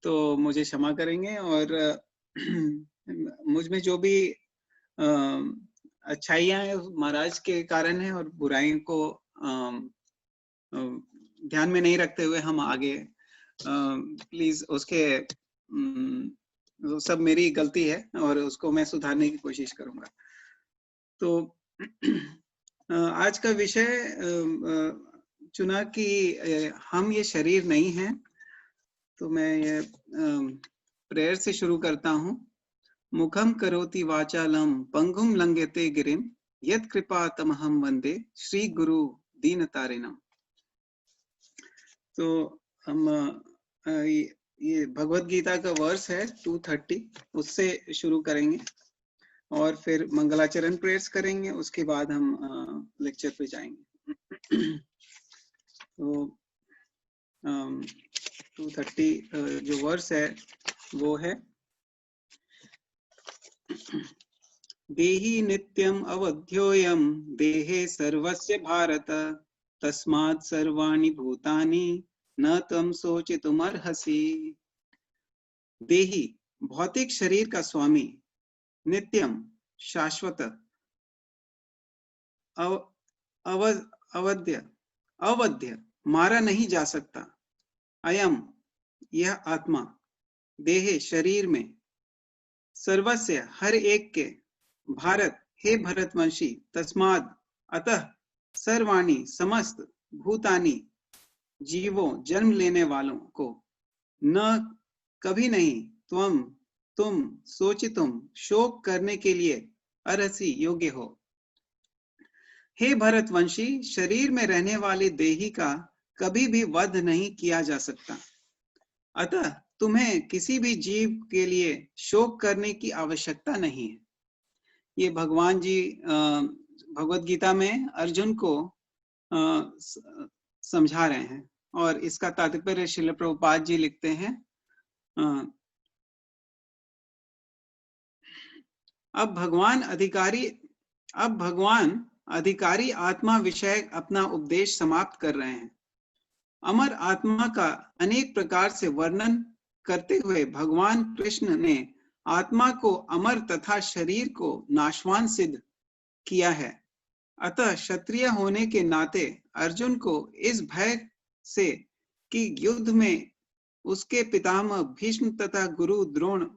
तो मुझे क्षमा करेंगे और मुझ में जो भी अच्छाइयाँ हैं महाराज के कारण है और बुराइयों को ध्यान में नहीं रखते हुए हम आगे प्लीज उसके वो सब मेरी गलती है और उसको मैं सुधारने की कोशिश करूंगा। तो आज का विषय चुना कि हम ये शरीर नहीं हैं। तो मैं ये प्रेयर से शुरू करता हूँ। मुखम करोति वाचालम पंगुम लंघयते गिरिम यत् कृपा तमहम वंदे श्री गुरु दीनतारिणम। तो हम ये भगवत गीता का वर्स है 230, उससे शुरू करेंगे और फिर मंगलाचरण प्रेयर्स करेंगे, उसके बाद हम लेक्चर पे जाएंगे। तो 230 जो वर्स है वो है, देहि नित्यम अवध्योयम देहे सर्वस्य भारत तस्मात् सर्वाणि भूतानि न तम शोचितुमर्हसि। देहि भौतिक शरीर का स्वामी, नित्यम शाश्वत, अवध्य अवध्य मारा नहीं जा सकता, अयम यह आत्मा, देहे शरीर में, सर्वस्य हर एक के, भारत हे भरतवंशी, तस्माद अतः, सर्वाणी समस्त, भूतानि जीवों जन्म लेने वालों को, न कभी नहीं, तुम सोचितुम शोक करने के लिए अर्हसि योग्य हो। हे भरतवंशी, शरीर में रहने वाले देही का कभी भी वध नहीं किया जा सकता, अतः तुम्हें किसी भी जीव के लिए शोक करने की आवश्यकता नहीं है। ये भगवान जी भगवत गीता में अर्जुन को समझा रहे हैं और इसका तात्पर्य श्रील प्रभुपाद जी लिखते हैं। अब भगवान अधिकारी आत्मा विषय अपना उपदेश समाप्त कर रहे हैं। अमर आत्मा का अनेक प्रकार से वर्णन करते हुए भगवान कृष्ण ने आत्मा को अमर तथा शरीर को नाशवान सिद्ध किया है। अतः क्षत्रिय होने के नाते अर्जुन को इस भय से कि युद्ध में उसके पितामह भीष्म तथा गुरु द्रोण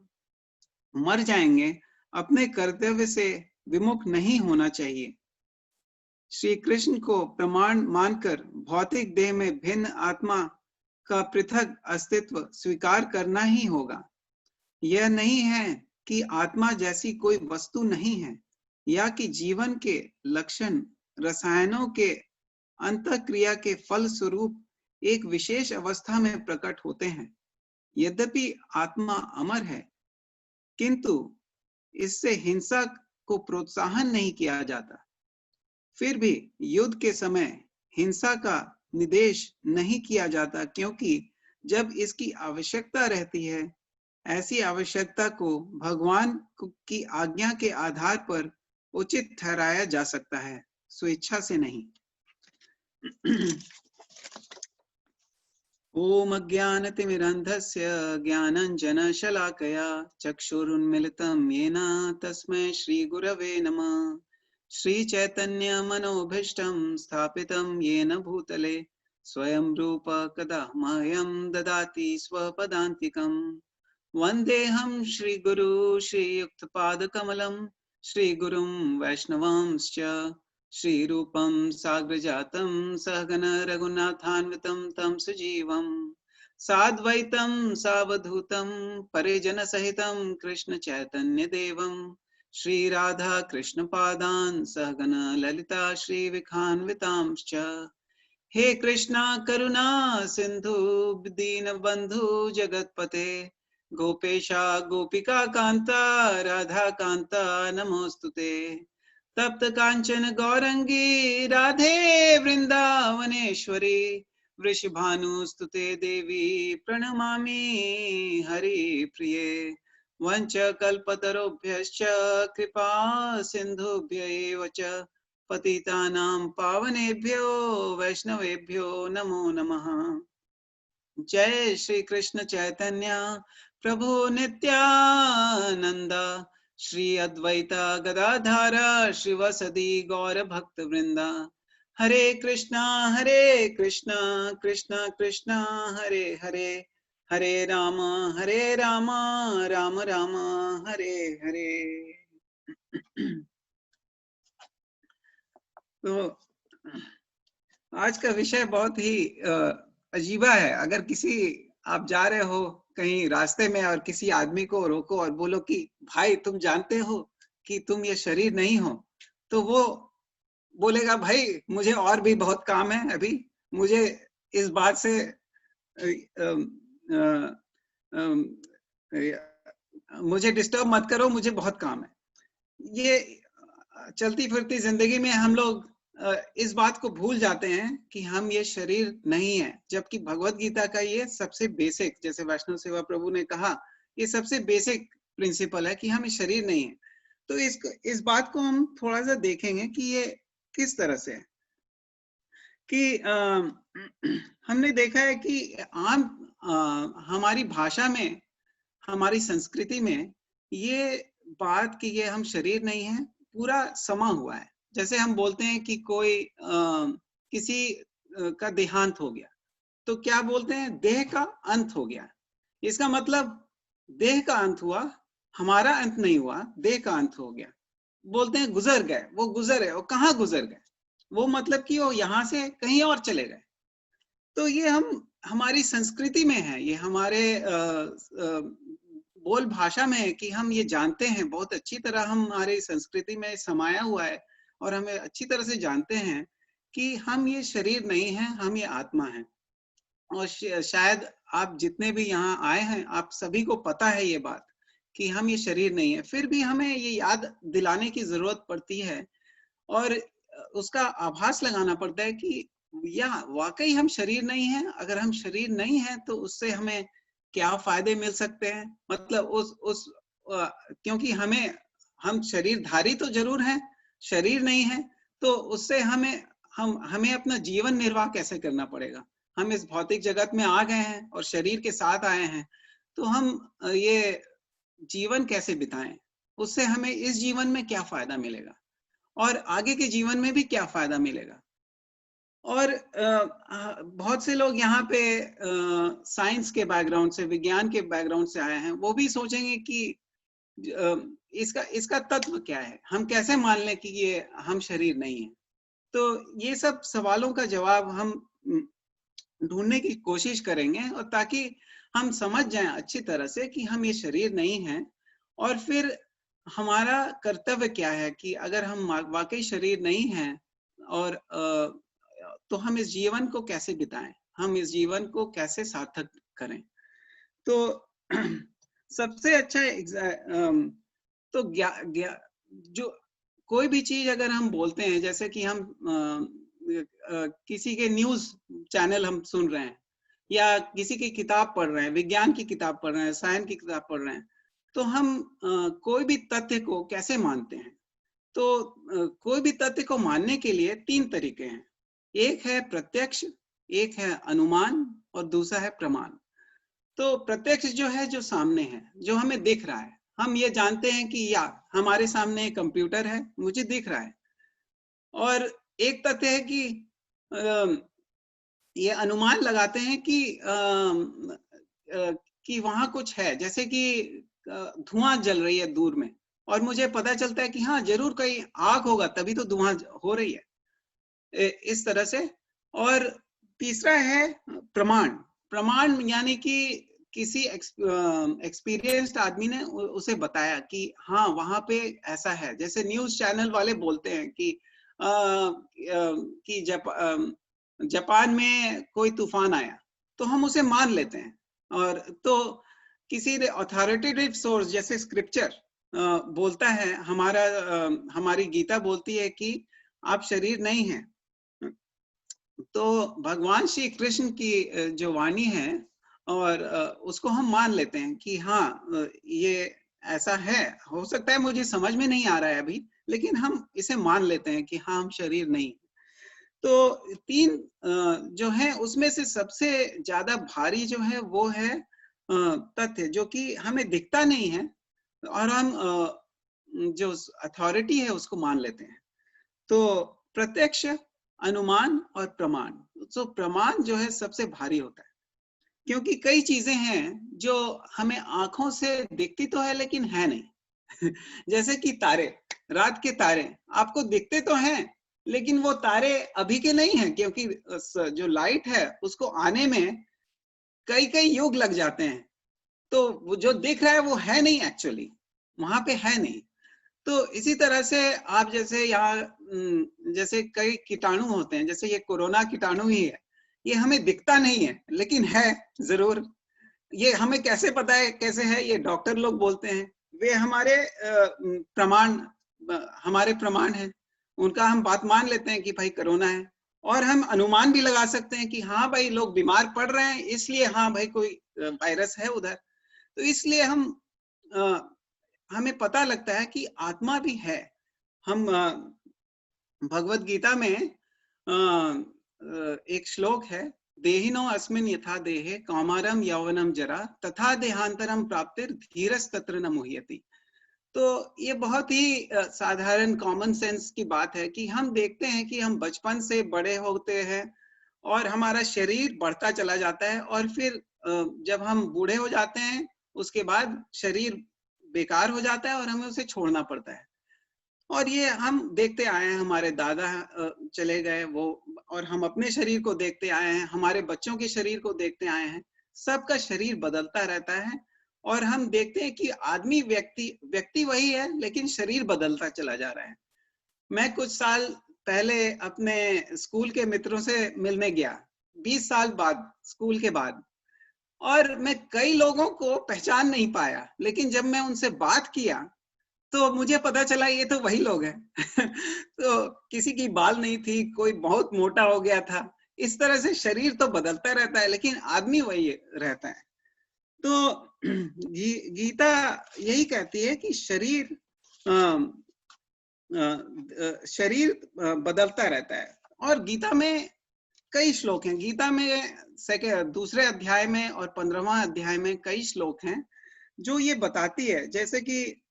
मर जाएंगे, अपने कर्तव्य से विमुख नहीं होना चाहिए। श्री कृष्ण को प्रमाण मानकर भौतिक देह में भिन्न आत्मा का पृथक अस्तित्व स्वीकार करना ही होगा। यह नहीं है कि आत्मा जैसी कोई वस्तु नहीं है या कि जीवन के लक्षण रसायनों के अंतःक्रिया के फल स्वरूप एक विशेष अवस्था में प्रकट होते हैं। यद्यपि आत्मा अमर है, किंतु इससे हिंसा को प्रोत्साहन नहीं किया जाता। फिर भी युद्ध के समय हिंसा का निर्देश नहीं किया जाता, क्योंकि जब इसकी आवश्यकता रहती है, ऐसी आवश्यकता को भगवान की आज्ञा के आधार पर उचित ठहराया जा सकता है, स्वेच्छा से नहीं। ओम अज्ञानतिमिरन्धस्य ज्ञानाञ्जनशलाकया चक्षुरुन्मिलितं येन तस्मै श्रीगुरवे नमः। श्रीचैतन्यमनोभीष्टं स्थापितं येन भूतले स्वयं रूप कदा मह्यं ददाति स्वपदान्तिकं। वन्देऽहं श्रीगुरु श्रीयुक्तपादकमलं श्रीगुरुं वैष्णवांश्च श्रीरूपं साग्रजातं सहगण रघुनाथान्वितं तं सजीवं साद्वैतं सावधूतं परिजनसहितं कृष्ण चैतन्यदेवं श्रीराधा कृष्णपादान् सहगण ललिता श्रीविखान्वितांश्च। हे कृष्णा करुणा सिंधु दीनबंधु जगतपते गोपेशा गोपिका कांता राधा कांता नमोस्तुते। तप्त कांचन गौरंगी राधे वृंदावनेश्वरी वृषभानुस्तुते देवी प्रणमामि हरिप्रिये। वंच कल्पतरुभ्यश्च कृपा सिंधुभ्य एव च पतितानां पावनेभ्यो वैष्णवेभ्यो नमो नमः। जय श्री कृष्ण चैतन्य प्रभु नित्यानंद, श्री अद्वैता गदाधर श्रीवासदि गौर भक्त वृंदा। हरे कृष्णा कृष्णा कृष्णा हरे हरे, हरे राम राम राम हरे हरे। तो आज का विषय बहुत ही अजीबा है। अगर किसी आप जा रहे हो कहीं रास्ते में और किसी आदमी को रोको और बोलो कि भाई तुम जानते हो कि तुम ये शरीर नहीं हो, तो वो बोलेगा भाई मुझे और भी बहुत काम है, अभी मुझे इस बात से मुझे डिस्टर्ब मत करो, मुझे बहुत काम है। ये चलती फिरती जिंदगी में हम लोग इस बात को भूल जाते हैं कि हम ये शरीर नहीं है, जबकि भगवत गीता का ये सबसे बेसिक, जैसे वैष्णव सेवा प्रभु ने कहा, ये सबसे बेसिक प्रिंसिपल है कि हम ये शरीर नहीं है। तो इस बात को हम थोड़ा सा देखेंगे कि ये किस तरह से है। कि हमने देखा है कि आम हमारी भाषा में, हमारी संस्कृति में ये बात कि ये हम शरीर नहीं है पूरा समा हुआ है। जैसे हम बोलते हैं कि कोई किसी का देहांत हो गया, तो क्या बोलते हैं? देह का अंत हो गया। इसका मतलब देह का अंत हुआ, हमारा अंत नहीं हुआ, देह का अंत हो गया। बोलते हैं गुजर गए, वो गुजर है, वो कहाँ गुजर गए? वो मतलब कि वो यहाँ से कहीं और चले गए। तो ये हमारी संस्कृति में है, ये हमारे बोल भाषा में है कि हम ये जानते हैं बहुत अच्छी तरह, हमारे संस्कृति में समाया हुआ है और हमें अच्छी तरह से जानते हैं कि हम ये शरीर नहीं है, हम ये आत्मा है। और शायद आप जितने भी यहाँ आए हैं, आप सभी को पता है ये बात कि हम ये शरीर नहीं है, फिर भी हमें ये याद दिलाने की जरूरत पड़ती है और उसका आभास लगाना पड़ता है कि या वाकई हम शरीर नहीं है। अगर हम शरीर नहीं है तो उससे हमें क्या फायदे मिल सकते हैं? मतलब क्योंकि हम शरीरधारी तो जरूर हैं, शरीर नहीं है, तो उससे हमें अपना जीवन निर्वाह कैसे करना पड़ेगा? हम इस भौतिक जगत में आ गए हैं और शरीर के साथ आए हैं, तो हम ये जीवन कैसे बिताएं? उससे हमें इस जीवन में क्या फायदा मिलेगा और आगे के जीवन में भी क्या फायदा मिलेगा? और बहुत से लोग यहाँ पे साइंस के बैकग्राउंड से, विज्ञान के बैकग्राउंड से आए हैं, वो भी सोचेंगे कि इसका तत्व क्या है, हम कैसे मान लें कि ये हम शरीर नहीं है? तो ये सब सवालों का जवाब हम ढूंढने की कोशिश करेंगे, और ताकि हम समझ जाएं अच्छी तरह से कि हम ये शरीर नहीं है और फिर हमारा कर्तव्य क्या है कि अगर हम वाकई शरीर नहीं है और तो हम इस जीवन को कैसे बिताएं, हम इस जीवन को कैसे सार्थक करें। तो सबसे अच्छा तो जो कोई भी चीज अगर हम बोलते हैं, जैसे कि हम किसी के न्यूज चैनल हम सुन रहे हैं या किसी की किताब पढ़ रहे हैं, विज्ञान की किताब पढ़ रहे हैं, साइंस की किताब पढ़ रहे हैं, तो हम कोई भी तथ्य को कैसे मानते हैं? तो कोई भी तथ्य को मानने के लिए तीन तरीके हैं। एक है प्रत्यक्ष, एक है अनुमान और दूसरा है प्रमाण। तो प्रत्यक्ष जो है, जो सामने है, जो हमें दिख रहा है, हम ये जानते हैं कि यार हमारे सामने एक कंप्यूटर है, मुझे दिख रहा है। और एक तथ्य है कि ये अनुमान लगाते हैं कि वहां कुछ है, जैसे कि धुआं जल रही है दूर में, और मुझे पता चलता है कि हाँ जरूर कहीं आग होगा तभी तो धुआं हो रही है, इस तरह से। और तीसरा है प्रमाण। प्रमाण यानी कि किसी एक्सपीरियंस्ड आदमी ने उसे बताया कि हाँ वहां पे ऐसा है। जैसे न्यूज चैनल वाले बोलते हैं कि जापान में कोई तूफान आया, तो हम उसे मान लेते हैं। और तो किसी अथॉरिटेटिव सोर्स जैसे स्क्रिप्चर बोलता है, हमारी गीता बोलती है कि आप शरीर नहीं हैं, तो भगवान श्री कृष्ण की जो वाणी है और उसको हम मान लेते हैं कि हाँ ये ऐसा है। हो सकता है मुझे समझ में नहीं आ रहा है अभी, लेकिन हम इसे मान लेते हैं कि हाँ हम शरीर नहीं। तो तीन जो है उसमें से सबसे ज्यादा भारी जो है वो है तथ्य जो कि हमें दिखता नहीं है और हम जो अथॉरिटी है उसको मान लेते हैं। तो प्रत्यक्ष, अनुमान और प्रमाण। तो प्रमाण जो है सबसे भारी होता है, क्योंकि कई चीजें हैं जो हमें आंखों से दिखती तो है लेकिन है नहीं। जैसे कि तारे, रात के तारे आपको दिखते तो हैं लेकिन वो तारे अभी के नहीं हैं, क्योंकि जो लाइट है उसको आने में कई कई युग लग जाते हैं। तो वो जो दिख रहा है वो है नहीं, एक्चुअली वहां पे है नहीं। तो इसी तरह से आप जैसे यहाँ जैसे कई कीटाणु होते हैं, जैसे ये कोरोना कीटाणु ही है, ये हमें दिखता नहीं है लेकिन है जरूर। ये हमें कैसे पता है कैसे है, ये डॉक्टर लोग बोलते हैं। वे हमारे प्रमाण, हमारे प्रमाण है, उनका हम बात मान लेते हैं कि भाई कोरोना है। और हम अनुमान भी लगा सकते हैं कि हाँ भाई लोग बीमार पड़ रहे हैं इसलिए हाँ भाई कोई वायरस है उधर। तो इसलिए हम हमें पता लगता है कि आत्मा भी है। हम भगवत गीता में एक श्लोक है, देहिनो अस्मिन् यथा देहे कौमारम यौवनम जरा तथा देहांतरम प्राप्तिर धीरस तत्र न मुह्यति। तो ये बहुत ही साधारण कॉमन सेंस की बात है कि हम देखते हैं कि हम बचपन से बड़े होते हैं और हमारा शरीर बढ़ता चला जाता है, और फिर जब हम बूढ़े हो जाते हैं उसके बाद शरीर बेकार हो जाता है और हमें उसे छोड़ना पड़ता है। और ये हम देखते आए हैं, हमारे दादा चले गए वो, और हम अपने शरीर को देखते आए हैं, हमारे बच्चों के शरीर को देखते आए हैं। सबका शरीर बदलता रहता है और हम देखते हैं कि आदमी व्यक्ति वही है लेकिन शरीर बदलता चला जा रहा है। मैं कुछ साल पहले अपने स्कूल के मित्रों से मिलने गया, 20 साल बाद, स्कूल के बाद, और मैं कई लोगों को पहचान नहीं पाया, लेकिन जब मैं उनसे बात किया तो मुझे पता चला ये तो वही लोग हैं। तो किसी की बाल नहीं थी, कोई बहुत मोटा हो गया था। इस तरह से शरीर तो बदलता रहता है लेकिन आदमी वही रहता है। तो गीता यही कहती है कि शरीर बदलता रहता है। और गीता में कई श्लोक हैं। गीता में दूसरे अध्याय में और 15वां अध्याय में कई श्लोक हैं जो ये बताती है, जैसे कि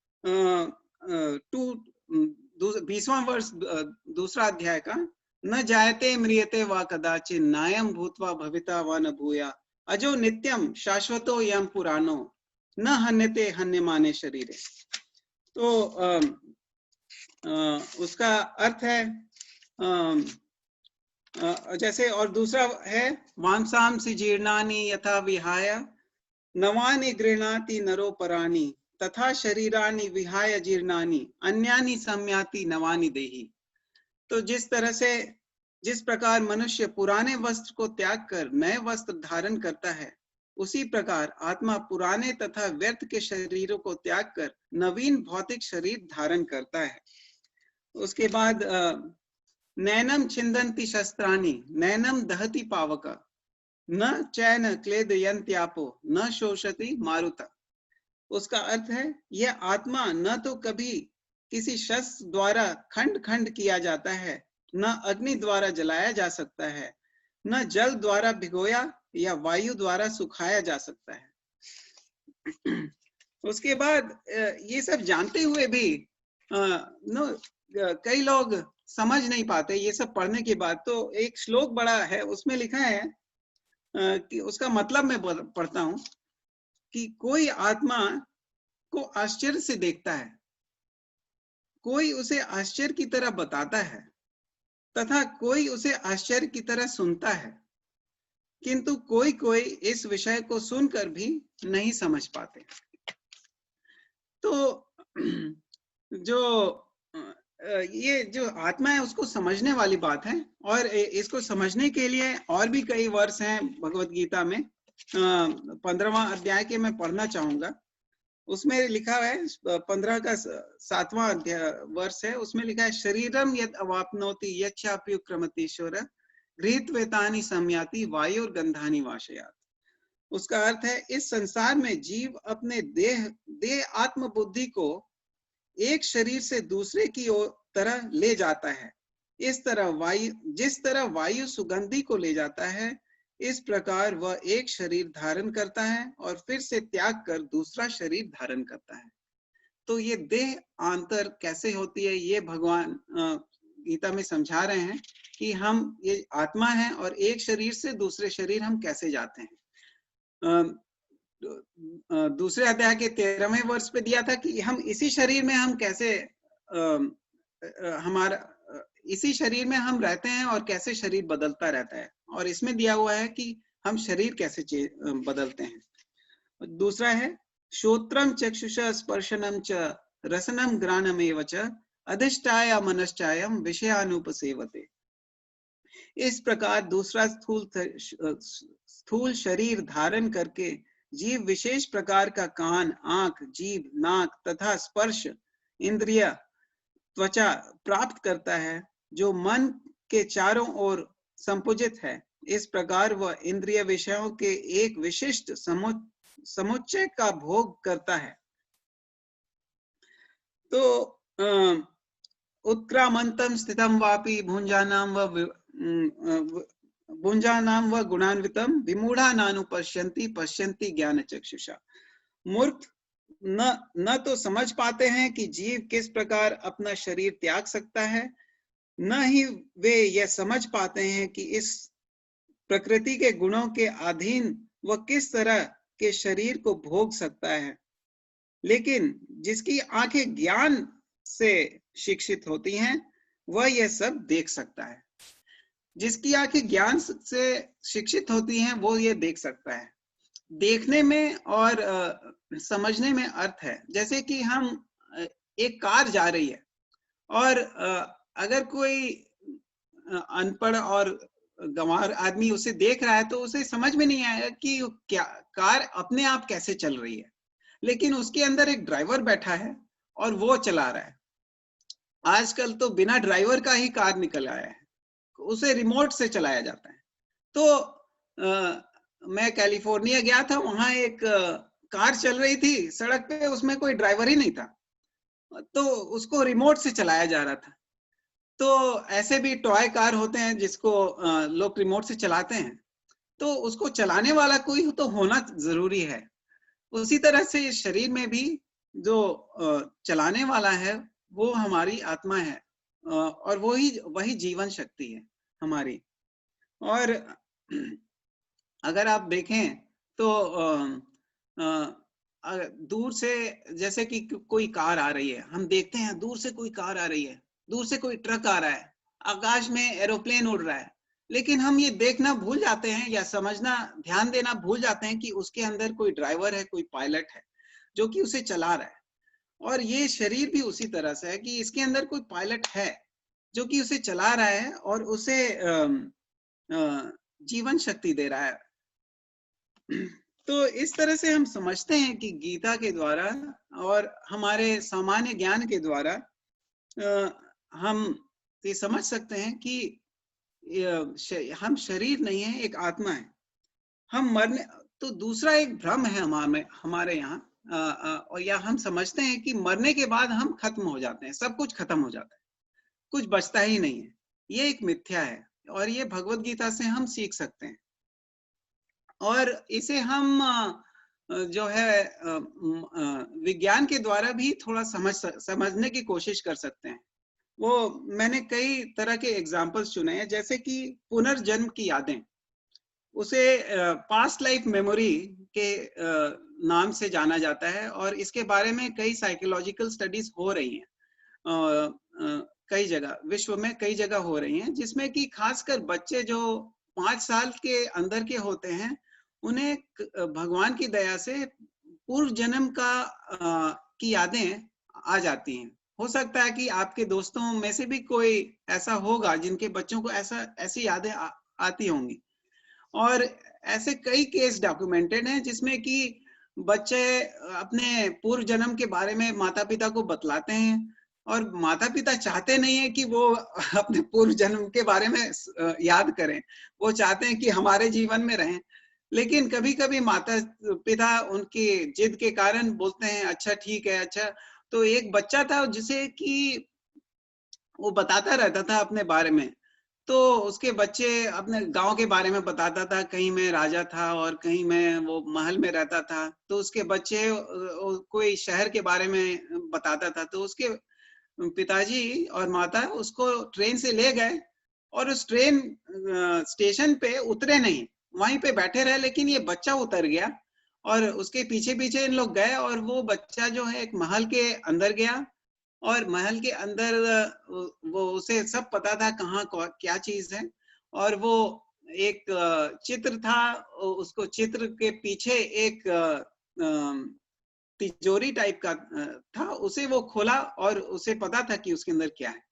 20वां वर्ष दूसरा अध्याय का, न जायते म्रियते वा कदाचिन नायम भूत्वा भविता वा न भूया अजो नित्यम शाश्वतो यम पुराणो न हन्यते हन्यमाने शरीरे। तो उसका अर्थ है जैसे, और दूसरा है वांसांसि जीर्णानि यथा विहाय नवानि गृह्णाति नरो पराणि तथा शरीरानि विहाय जीर्णानि अन्यानि सम्याति नवानि देहि। तो जिस प्रकार मनुष्य पुराने वस्त्र को त्याग कर नए वस्त्र धारण करता है, उसी प्रकार आत्मा पुराने तथा व्यर्थ के शरीरों को त्याग कर नवीन भौतिक शरीर धारण करता है। उसके बाद नैनम छिंदन्ति शस्त्राणि नैनम दहति पावक न चैन क्लेदयन्त्यापो न शोषति मारुता। उसका अर्थ है यह आत्मा न तो कभी किसी शस्त्र द्वारा खंड खंड किया जाता है, न अग्नि द्वारा जलाया जा सकता है, न जल द्वारा भिगोया या वायु द्वारा सुखाया जा सकता है। उसके बाद ये सब जानते हुए भी कई लोग समझ नहीं पाते ये सब पढ़ने के बाद। तो एक श्लोक बड़ा है, उसमें लिखा है कि उसका मतलब मैं पढ़ता हूं कि कोई आत्मा को आश्चर्य से देखता है, कोई उसे आश्चर्य की तरह बताता है तथा कोई उसे आश्चर्य की तरह सुनता है, किंतु कोई कोई इस विषय को सुनकर भी नहीं समझ पाते। तो जो ये जो आत्मा है उसको समझने वाली बात है, और इसको समझने के लिए और भी कई वर्ष हैं भगवत गीता में। 15वां अध्याय के मैं पढ़ना चाहूंगा। उसमें लिखा है 15 का 7वां वर्ष है, उसमें लिखा है शरीरम यद अवाप्नोति यच्चाप्युक्रमतीश्वर गृहीत्वेतानि सम्याति वायुर्गंधानि वाशयात्। उसका अर्थ है इस संसार में जीव अपने देह आत्म बुद्धि को एक शरीर से दूसरे की ओर तरह ले जाता है, जिस तरह वायु सुगंधि को ले जाता है, इस प्रकार वह एक शरीर धारण करता है और फिर से त्याग कर दूसरा शरीर धारण करता है। तो ये देह अंतर कैसे होती है, ये भगवान गीता में समझा रहे हैं कि हम ये आत्मा है और एक शरीर से दूसरे शरीर हम कैसे जाते हैं। दूसरे अध्याय के 13वें वर्ष पे दिया था कि हम इसी शरीर में हम कैसे हमारा इसी शरीर में हम रहते हैं और कैसे शरीर बदलता रहता है, और इसमें दिया हुआ है कि हम शरीर कैसे बदलते हैं। दूसरा है श्रोत्रम चक्षुषा स्पर्शनम च रसनम ग्राणमेव च अधिष्ठाय मनश्चायम विषयानुपसेवते। इस प्रकार दूसरा स्थूल शरीर धारण करके जीव विशेष प्रकार का कान, आंख, जीभ, नाक तथा स्पर्श इंद्रिय, त्वचा प्राप्त करता है, जो मन के चारों ओर संपुजित है। इस प्रकार वह इंद्रिय विषयों के एक विशिष्ट समुच्चय का भोग करता है। तो उत्क्रामंतम स्थितम वापि भुंजानाम व गुणान्वितम विमूढ़ा नानुपश्यन्ति पश्यन्ति ज्ञान चक्षुषा। मूर्ख न तो समझ पाते हैं कि जीव किस प्रकार अपना शरीर त्याग सकता है, न ही वे यह समझ पाते हैं कि इस प्रकृति के गुणों के अधीन वह किस तरह के शरीर को भोग सकता है। लेकिन जिसकी आंखें ज्ञान से शिक्षित होती हैं, वह यह सब देख सकता है। जिसकी आंखें ज्ञान से शिक्षित होती हैं, वो ये देख सकता है। देखने में और समझने में अर्थ है। जैसे कि हम एक कार जा रही है और अगर कोई अनपढ़ और गंवार आदमी उसे देख रहा है तो उसे समझ में नहीं आएगा कि क्या कार अपने आप कैसे चल रही है, लेकिन उसके अंदर एक ड्राइवर बैठा है और वो चला रहा है। आजकल तो बिना ड्राइवर का ही कार निकल आया है, उसे रिमोट से चलाया जाता है। तो मैं कैलिफोर्निया गया था, वहां एक कार चल रही थी सड़क पे, उसमें कोई ड्राइवर ही नहीं था, तो उसको रिमोट से चलाया जा रहा था। तो ऐसे भी टॉय कार होते हैं जिसको लोग रिमोट से चलाते हैं, तो उसको चलाने वाला कोई तो होना जरूरी है। उसी तरह से शरीर में भी जो चलाने वाला है वो हमारी आत्मा है, और वही जीवन शक्ति है हमारी। और अगर आप देखें तो दूर से जैसे कि कोई कार आ रही है, हम देखते हैं दूर से कोई कार आ रही है, दूर से कोई ट्रक आ रहा है, आकाश में एरोप्लेन उड़ रहा है, लेकिन हम ये देखना भूल जाते हैं या समझना, ध्यान देना भूल जाते हैं कि उसके अंदर कोई ड्राइवर है, कोई पायलट है जो कि उसे चला रहा है। और ये शरीर भी उसी तरह से है कि इसके अंदर कोई पायलट है जो कि उसे चला रहा है और उसे जीवन शक्ति दे रहा है। तो इस तरह से हम समझते हैं कि गीता के द्वारा और हमारे सामान्य ज्ञान के द्वारा हम ये समझ सकते हैं कि हम शरीर नहीं है, एक आत्मा है। हम मरने, तो दूसरा एक भ्रम है हमारे यहाँ, और या हम समझते हैं कि मरने के बाद हम खत्म हो जाते हैं, सब कुछ खत्म हो जाता है, कुछ बचता ही नहीं है। ये एक मिथ्या है और ये भगवत गीता से हम सीख सकते हैं, और इसे हम जो है विज्ञान के द्वारा भी थोड़ा समझने की कोशिश कर सकते हैं। वो मैंने कई तरह के एग्जाम्पल्स चुने हैं, जैसे कि पुनर्जन्म की यादें, उसे पास्ट लाइफ मेमोरी के नाम से जाना जाता है, और इसके बारे में कई साइकोलॉजिकल स्टडीज हो रही हैं कई जगह, विश्व में कई जगह हो रही हैं, जिसमें कि खासकर बच्चे जो 5 साल के अंदर के होते हैं, उन्हें भगवान की दया से पूर्व जन्म की यादें आ जाती हैं। हो सकता है कि आपके दोस्तों में से भी कोई ऐसा होगा जिनके बच्चों को ऐसी यादें आती होंगी, और ऐसे कई केस डॉक्यूमेंटेड हैं जिसमें कि बच्चे अपने पूर्व जन्म के बारे में माता पिता को बतलाते हैं, और माता पिता चाहते नहीं है कि वो अपने पूर्व जन्म के बारे में याद करें, वो चाहते हैं कि हमारे जीवन में रहें। लेकिन कभी कभी माता पिता उनकी जिद के कारण बोलते हैं अच्छा ठीक है। अच्छा, तो एक बच्चा था जिसे कि वो बताता रहता था अपने बारे में। तो उसके बच्चे अपने गांव के बारे में बताता था, कहीं मैं राजा था और कहीं मैं वो महल में रहता था। तो उसके बच्चे कोई शहर के बारे में बताता था। तो उसके पिताजी और माता उसको ट्रेन से ले गए और उस ट्रेन स्टेशन पे उतरे नहीं, वहीं पे बैठे रहे। लेकिन ये बच्चा उतर गया और उसके पीछे पीछे इन लोग गए और वो बच्चा जो है एक महल के अंदर गया और महल के अंदर वो उसे सब पता था कहाँ क्या चीज है। और वो एक चित्र था, उसको चित्र के पीछे एक तिजोरी टाइप का था, उसे वो खोला और उसे पता था कि उसके अंदर क्या है।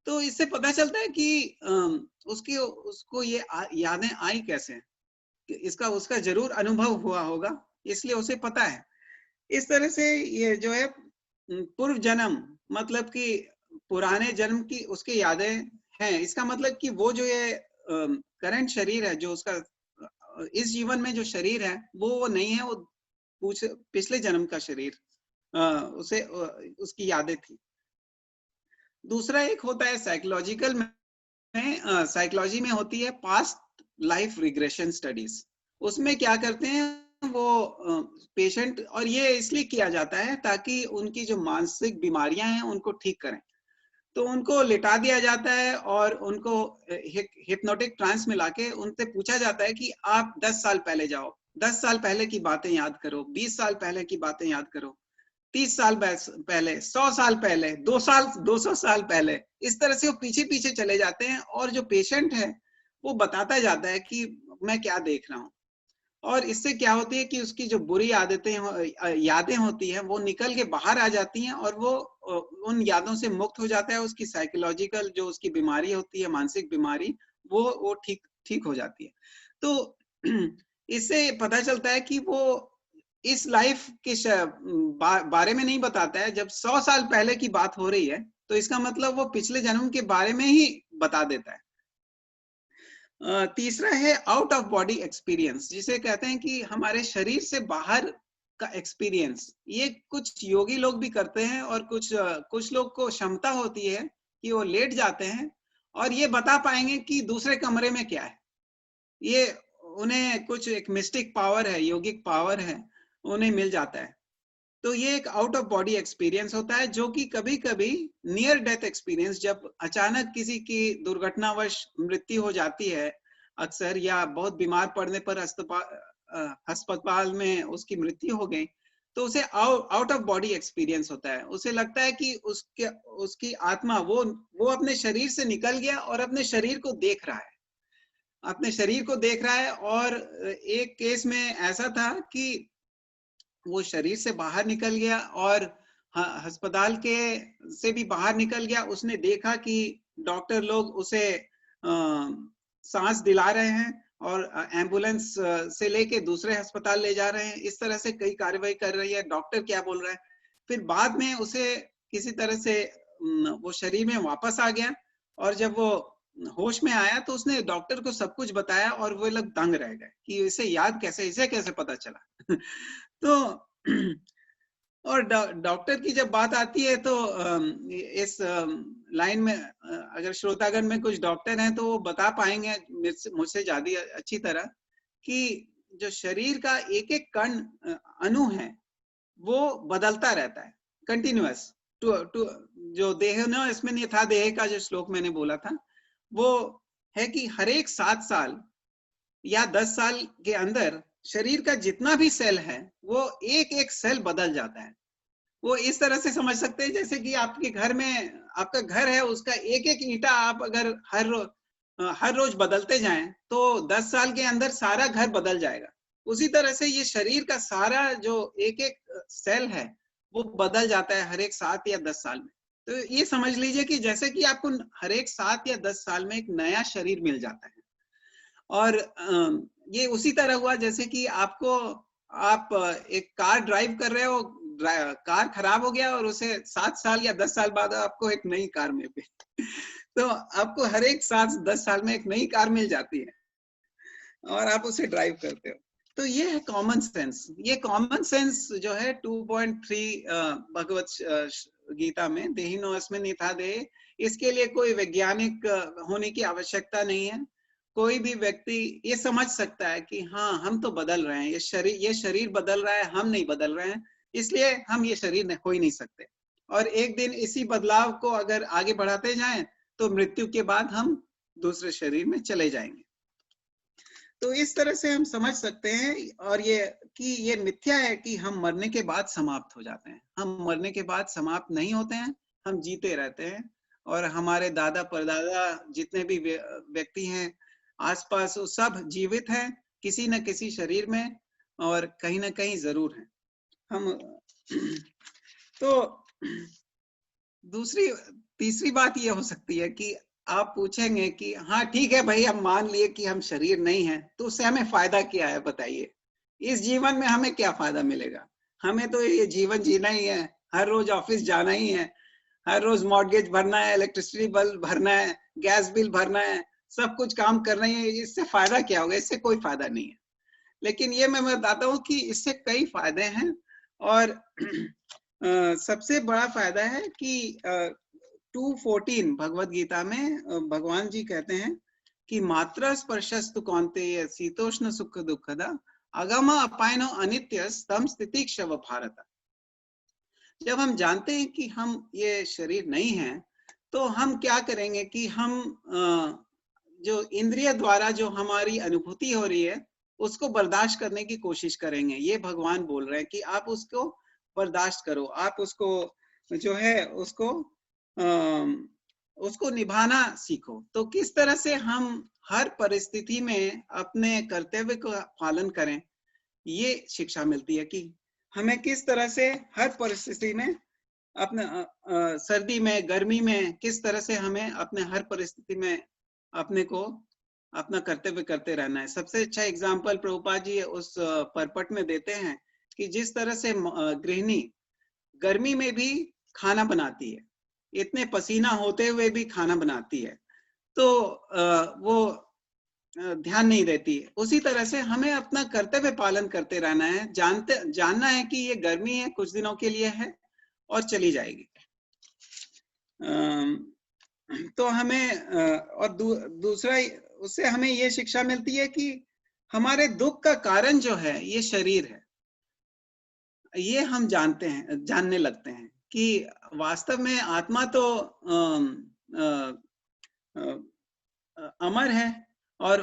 तो इससे पता चलता है कि उसकी उसको ये यादें आई कैसे, इसका उसका जरूर अनुभव हुआ होगा, इसलिए उसे पता है। इस तरह से ये जो है पूर्व जन्म, मतलब कि पुराने जन्म की उसकी यादें हैं। इसका मतलब कि वो जो ये करंट शरीर है, जो उसका इस जीवन में जो शरीर है वो नहीं है, वो पिछले जन्म का शरीर, उसे उसकी यादें थी। दूसरा एक होता है साइकोलॉजिकल में, साइकोलॉजी में होती है पास्ट लाइफ रिग्रेशन स्टडीज। उसमें क्या करते हैं वो पेशेंट, और ये इसलिए किया जाता है ताकि उनकी जो मानसिक बीमारियां हैं उनको ठीक करें। तो उनको लिटा दिया जाता है और उनको हिप्नोटिक ट्रांस में लाके उनसे पूछा जाता है कि आप 10 साल पहले जाओ, 10 साल पहले की बातें याद करो, 20 साल पहले की बातें याद करो, 30 साल पहले, 100 साल पहले, 200 साल पहले। इस तरह से वो पीछे पीछे चले जाते हैं और जो पेशेंट है वो बताता जाता है कि मैं क्या देख रहा हूँ। और इससे क्या होती है कि उसकी जो बुरी आदतें यादें होती हैं वो निकल के बाहर आ जाती हैं और वो उन यादों से मुक्त हो जाता है। उसकी साइकोलॉजिकल जो उसकी बीमारी होती है, मानसिक बीमारी, वो ठीक ठीक हो जाती है। तो इससे पता चलता है कि वो इस लाइफ के बारे में नहीं बताता है। जब 100 साल पहले की बात हो रही है तो इसका मतलब वो पिछले जन्म के बारे में ही बता देता है। तीसरा है आउट ऑफ बॉडी एक्सपीरियंस, जिसे कहते हैं कि हमारे शरीर से बाहर का एक्सपीरियंस। ये कुछ योगी लोग भी करते हैं और कुछ लोग को क्षमता होती है कि वो लेट जाते हैं और ये बता पाएंगे कि दूसरे कमरे में क्या है। ये उन्हें कुछ एक मिस्टिक पावर है, योगिक पावर है, उन्हें मिल जाता है। तो ये एक आउट ऑफ बॉडी एक्सपीरियंस होता है, जो कि कभी कभी नियर डेथ एक्सपीरियंस, जब अचानक किसी की दुर्घटनावश मृत्यु हो जाती है अक्सर, या बहुत बीमार पड़ने पर अस्पताल में उसकी मृत्यु हो गई, तो उसे आउट ऑफ बॉडी एक्सपीरियंस होता है। उसे लगता है कि उसकी आत्मा वो अपने शरीर से निकल गया और अपने शरीर को देख रहा है, अपने शरीर को देख रहा है। और एक केस में ऐसा था कि वो शरीर से बाहर निकल गया और अस्पताल के से भी बाहर निकल गया। उसने देखा कि डॉक्टर लोग उसे सांस दिला रहे हैं और एम्बुलेंस से लेके दूसरे अस्पताल ले जा रहे हैं। इस तरह से कई कार्रवाई कर रही है, डॉक्टर क्या बोल रहा है। फिर बाद में उसे किसी तरह से वो शरीर में वापस आ गया और जब वो होश में आया तो उसने डॉक्टर को सब कुछ बताया और वो लोग दंग रह गए कि इसे याद कैसे, इसे कैसे पता चला। तो और डॉक्टर की जब बात आती है तो इस लाइन में अगर श्रोतागण में कुछ डॉक्टर हैं तो वो बता पाएंगे मुझसे ज्यादा अच्छी तरह कि जो शरीर का एक एक कण अणु है वो बदलता रहता है कंटिन्यूअस। टू जो देह न इसमें यथा देह का जो श्लोक मैंने बोला था वो है कि हर एक 7 साल या 10 साल के अंदर शरीर का जितना भी सेल है वो एक एक सेल बदल जाता है। वो इस तरह से समझ सकते हैं जैसे कि आपके घर में, आपका घर है, उसका एक एक ईंटा आप अगर हर रोज बदलते जाएं तो 10 साल के अंदर सारा घर बदल जाएगा। उसी तरह से ये शरीर का सारा जो एक एक सेल है वो बदल जाता है हर एक 7 या 10 साल में। तो ये समझ लीजिए कि जैसे कि आपको हर एक 7 या 10 साल में एक नया शरीर मिल जाता है। और ये उसी तरह हुआ जैसे कि आप एक कार ड्राइव कर रहे हो, कार खराब हो गया और उसे 7 साल या 10 साल बाद आपको एक नई कार मिल गई। तो आपको हर एक 7-10 साल में एक नई कार मिल जाती है और आप उसे ड्राइव करते हो। तो ये है कॉमन सेंस। ये कॉमन सेंस जो है 2.3 भगवत गीता में देहिनोऽस्मिन् यथा देहे, इसके लिए कोई वैज्ञानिक होने की आवश्यकता नहीं है। कोई भी व्यक्ति ये समझ सकता है कि हाँ, हम तो बदल रहे हैं, ये शरीर बदल रहा है, हम नहीं बदल रहे हैं, इसलिए हम ये शरीर हो ही नहीं सकते। और एक दिन इसी बदलाव को अगर आगे बढ़ाते जाएं तो मृत्यु के बाद हम दूसरे शरीर में चले जाएंगे। तो इस तरह से हम समझ सकते हैं, और ये मिथ्या है कि हम मरने के बाद समाप्त हो जाते हैं। हम मरने के बाद समाप्त नहीं होते हैं, हम जीते रहते हैं। और हमारे दादा परदादा जितने भी व्यक्ति हैं आसपास, वो सब जीवित हैं किसी न किसी शरीर में, और कहीं ना कहीं जरूर हैं हम। तो तीसरी बात ये हो सकती है कि आप पूछेंगे कि हाँ ठीक है भाई, हम मान लिए कि हम शरीर नहीं है, तो उससे हमें फायदा क्या है बताइए? इस जीवन में हमें क्या फायदा मिलेगा? हमें तो ये जीवन जीना ही है, हर रोज ऑफिस जाना ही है, हर रोज मॉर्गेज भरना है, इलेक्ट्रिसिटी बिल भरना है, गैस बिल भरना है, सब कुछ काम करना ही है। इससे फायदा क्या होगा? इससे कोई फायदा नहीं है। लेकिन ये मैं बताता हूँ कि इससे कई फायदे हैं। और सबसे बड़ा फायदा है कि 2:14 भगवत गीता में भगवान जी कहते हैं कि मात्रा स्पर्शस्तु कौन्तेय शीतोष्ण सुख दुःखदा अगम अपायनो अनित्य स्तम स्थिति क्षव भारत। जब हम जानते हैं कि हम ये शरीर नहीं है, तो हम क्या करेंगे कि हम जो इंद्रिय द्वारा जो हमारी अनुभूति हो रही है उसको बर्दाश्त करने की कोशिश करेंगे। ये भगवान बोल रहे हैं कि आप उसको बर्दाश्त करो, आप उसको जो है उसको निभाना सीखो। तो किस तरह से हम हर परिस्थिति में अपने कर्तव्य का पालन करें, ये शिक्षा मिलती है कि हमें किस तरह से हर परिस्थिति में अपने सर्दी में, गर्मी में, किस तरह से हमें अपने हर परिस्थिति में अपने को अपना कर्तव्य करते रहना है। सबसे अच्छा एग्जाम्पल प्रभुपाद जी उस परपट में देते हैं कि जिस तरह से गृहिणी गर्मी में भी खाना बनाती है, इतने पसीना होते हुए भी खाना बनाती है, तो वो ध्यान नहीं देती है। उसी तरह से हमें अपना कर्तव्य पालन करते रहना है, जानना है कि ये गर्मी है, कुछ दिनों के लिए है और चली जाएगी। तो हमें और दूसरा उससे हमें ये शिक्षा मिलती है कि हमारे दुख का कारण जो है ये शरीर है। ये हम जानने लगते हैं कि वास्तव में आत्मा तो अमर है, और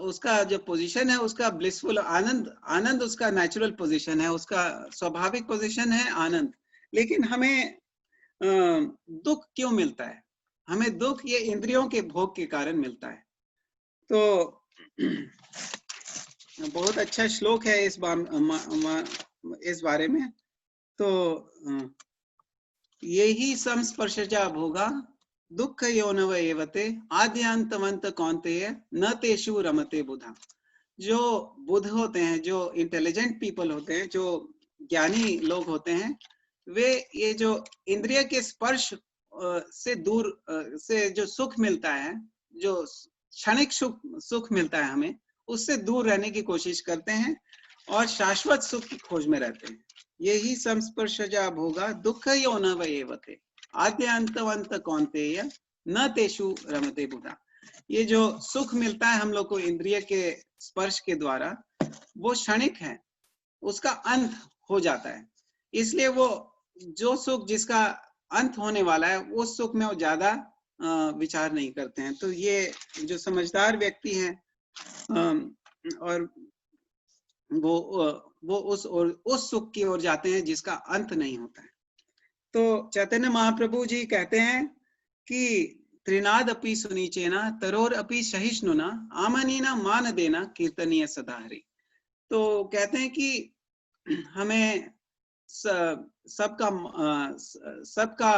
उसका जो पोजीशन है उसका ब्लिसफुल आनंद उसका नेचुरल पोजीशन है, उसका स्वाभाविक पोजीशन है आनंद। लेकिन हमें दुख क्यों मिलता है? हमें दुख ये इंद्रियों के भोग के कारण मिलता है। तो बहुत अच्छा श्लोक है इस बारे में। तो ये ही संस्पर्शजा भोगा दुख योनव एवते आद्यांतवंत कौन्तेय न तेषु रमते बुधा। जो बुध होते हैं, जो इंटेलिजेंट पीपल होते हैं, जो ज्ञानी लोग होते हैं, वे ये जो इंद्रिय के स्पर्श से दूर से जो सुख मिलता है, जो क्षणिक सुख मिलता है हमें, उससे दूर रहने की कोशिश करते हैं और शाश्वत सुख की खोज में रहते हैं। यही संस्पर्शजा भोगा दुख योनव एवते आद्यांतवंत कौन्तेय न तेषु रमते बुधा। ये जो सुख मिलता है हम लोग को इंद्रिय के स्पर्श के द्वारा, वो क्षणिक है, उसका अंत हो जाता है। इसलिए वो जो सुख जिसका अंत होने वाला है, उस सुख में वो ज्यादा विचार नहीं करते हैं। तो ये जो समझदार व्यक्ति हैं और वो उस सुख की ओर जाते हैं जिसका अंत नहीं होता है। तो चैतन्य महाप्रभु जी कहते हैं कि त्रिनाद अपि सुनीचेना तरोर अपि सहिष्णुना आमनीना मान देना कीर्तनीय सदा हरि। तो कहते हैं कि हमें सबका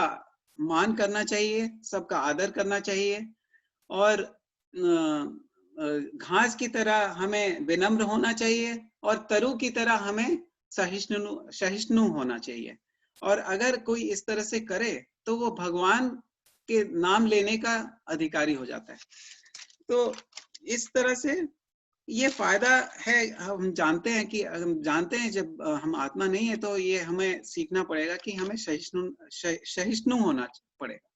मान करना चाहिए, सबका आदर करना चाहिए, और घास की तरह हमें विनम्र होना चाहिए, और तरु की तरह हमें सहिष्णु होना चाहिए। और अगर कोई इस तरह से करे तो वो भगवान के नाम लेने का अधिकारी हो जाता है। तो इस तरह से ये फायदा है, हम जानते हैं कि हम जानते हैं जब हम आत्मा नहीं है तो ये हमें सीखना पड़ेगा कि हमें सहिष्णु होना पड़ेगा,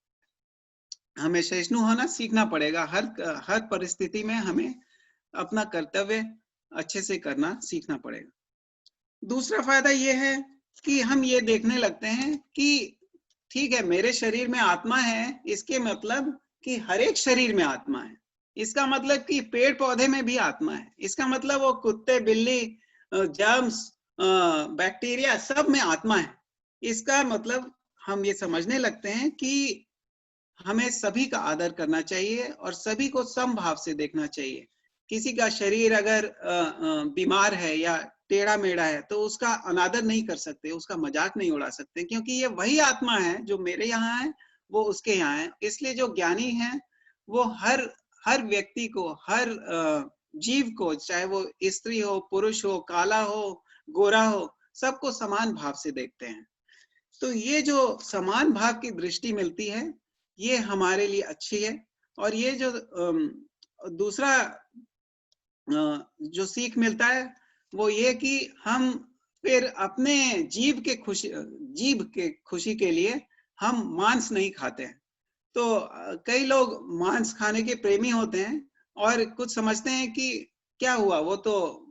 हमें सहिष्णु होना सीखना पड़ेगा। हर परिस्थिति में हमें अपना कर्तव्य अच्छे से करना सीखना पड़ेगा। दूसरा फायदा ये है कि हम ये देखने लगते हैं कि ठीक है, मेरे शरीर में आत्मा है, इसके मतलब कि हर एक शरीर में आत्मा है। इसका मतलब कि पेड़ पौधे में भी आत्मा है। इसका मतलब वो कुत्ते, बिल्ली, जर्म्स, बैक्टीरिया सब में आत्मा है। इसका मतलब हम ये समझने लगते हैं कि हमें सभी का आदर करना चाहिए और सभी को समभाव से देखना चाहिए। किसी का शरीर अगर बीमार है या टेढ़ा मेढ़ा है तो उसका अनादर नहीं कर सकते, उसका मजाक नहीं उड़ा सकते, क्योंकि ये वही आत्मा है जो मेरे यहाँ है, वो उसके यहाँ है। इसलिए जो ज्ञानी है वो हर व्यक्ति को, हर जीव को, चाहे वो स्त्री हो, पुरुष हो, काला हो, गोरा हो, सबको समान भाव से देखते हैं। तो ये जो समान भाव की दृष्टि मिलती है ये हमारे लिए अच्छी है। और ये जो दूसरा जो सीख मिलता है वो ये कि हम फिर अपने जीव के खुशी के लिए हम मांस नहीं खाते हैं। तो कई लोग मांस खाने के प्रेमी होते हैं और कुछ समझते हैं कि क्या हुआ, वो तो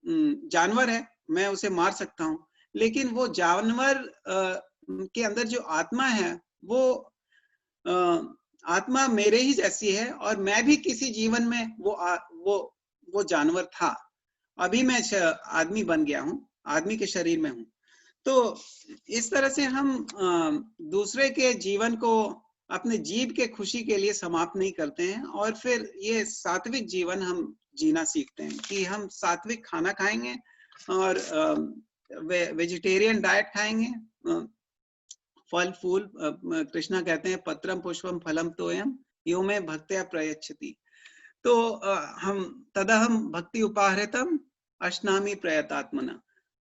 जानवर है, मैं उसे मार सकता हूँ। लेकिन वो जानवर के अंदर जो आत्मा है वो आत्मा मेरे ही जैसी है और मैं भी किसी जीवन में वो जानवर था। अभी मैं आदमी बन गया हूँ, आदमी के शरीर में हूँ। तो इस तरह से हम दूसरे के जीवन को अपने जीव के खुशी के लिए समाप्त नहीं करते हैं और फिर ये सात्विक जीवन हम जीना सीखते हैं कि हम सात्विक खाना खाएंगे और वेजिटेरियन डाइट खाएंगे। फल फूल, कृष्णा कहते हैं पत्रम पुष्पम फलम तोयम यो में भक्त्या प्रयच्छति। तो हम तदहम भक्ति उपाहृतम अश्नामि प्रयतात्मना।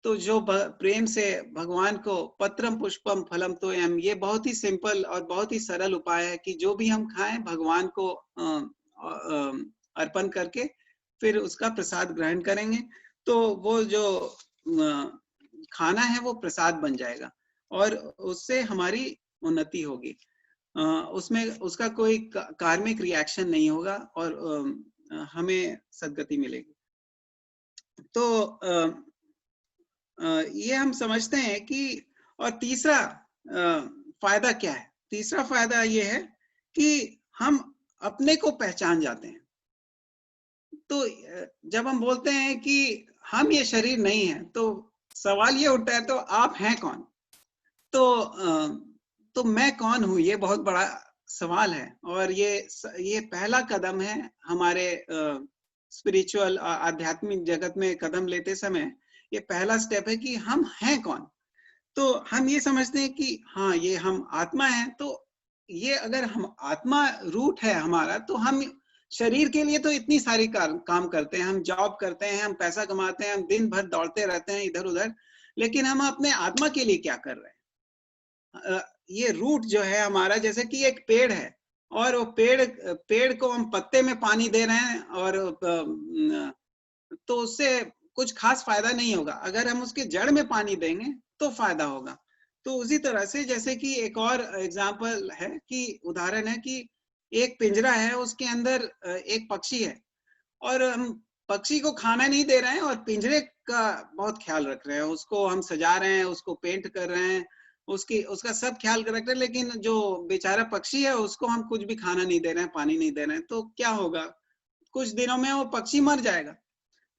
तो जो प्रेम से भगवान को पत्रम पुष्पम फलम तोयम, ये बहुत ही सिंपल और बहुत ही सरल उपाय है कि जो भी हम खाएं भगवान को अर्पण करके फिर उसका प्रसाद ग्रहण करेंगे तो वो जो खाना है वो प्रसाद बन जाएगा और उससे हमारी उन्नति होगी। उसमें उसका कोई कार्मिक रिएक्शन नहीं होगा और हमें सद्गति मिलेगी। तो ये हम समझते हैं कि, और तीसरा फायदा क्या है? तीसरा फायदा ये है कि हम अपने को पहचान जाते हैं। तो जब हम बोलते हैं कि हम ये शरीर नहीं है तो सवाल ये उठता है तो आप हैं कौन? तो मैं कौन हूं, ये बहुत बड़ा सवाल है और ये पहला कदम है हमारे स्पिरिचुअल आध्यात्मिक जगत में कदम लेते समय। ये पहला स्टेप है कि हम हैं कौन। तो हम ये समझते हैं कि हाँ ये हम आत्मा है। तो ये अगर हम आत्मा रूट है हमारा तो हम शरीर के लिए तो इतनी सारी काम करते हैं, हम जॉब करते हैं, हम पैसा कमाते हैं, हम दिन भर दौड़ते रहते हैं इधर उधर, लेकिन हम अपने आत्मा के लिए क्या कर रहे हैं? ये रूट जो है हमारा, जैसे कि एक पेड़ है और वो पेड़ को हम पत्ते में पानी दे रहे हैं और तो उससे कुछ खास फायदा नहीं होगा। अगर हम उसके जड़ में पानी देंगे तो फायदा होगा। तो उसी तरह से जैसे कि एक और एग्जांपल है कि उदाहरण है कि एक पिंजरा है, उसके अंदर एक पक्षी है और हम पक्षी को खाना नहीं दे रहे हैं और पिंजरे का बहुत ख्याल रख रहे हैं, उसको हम सजा रहे हैं, उसको पेंट कर रहे हैं, उसका सब ख्याल कर रहे हैं, लेकिन जो बेचारा पक्षी है उसको हम कुछ भी खाना नहीं दे रहे हैं, पानी नहीं दे रहे हैं। तो क्या होगा? कुछ दिनों में वो पक्षी मर जाएगा।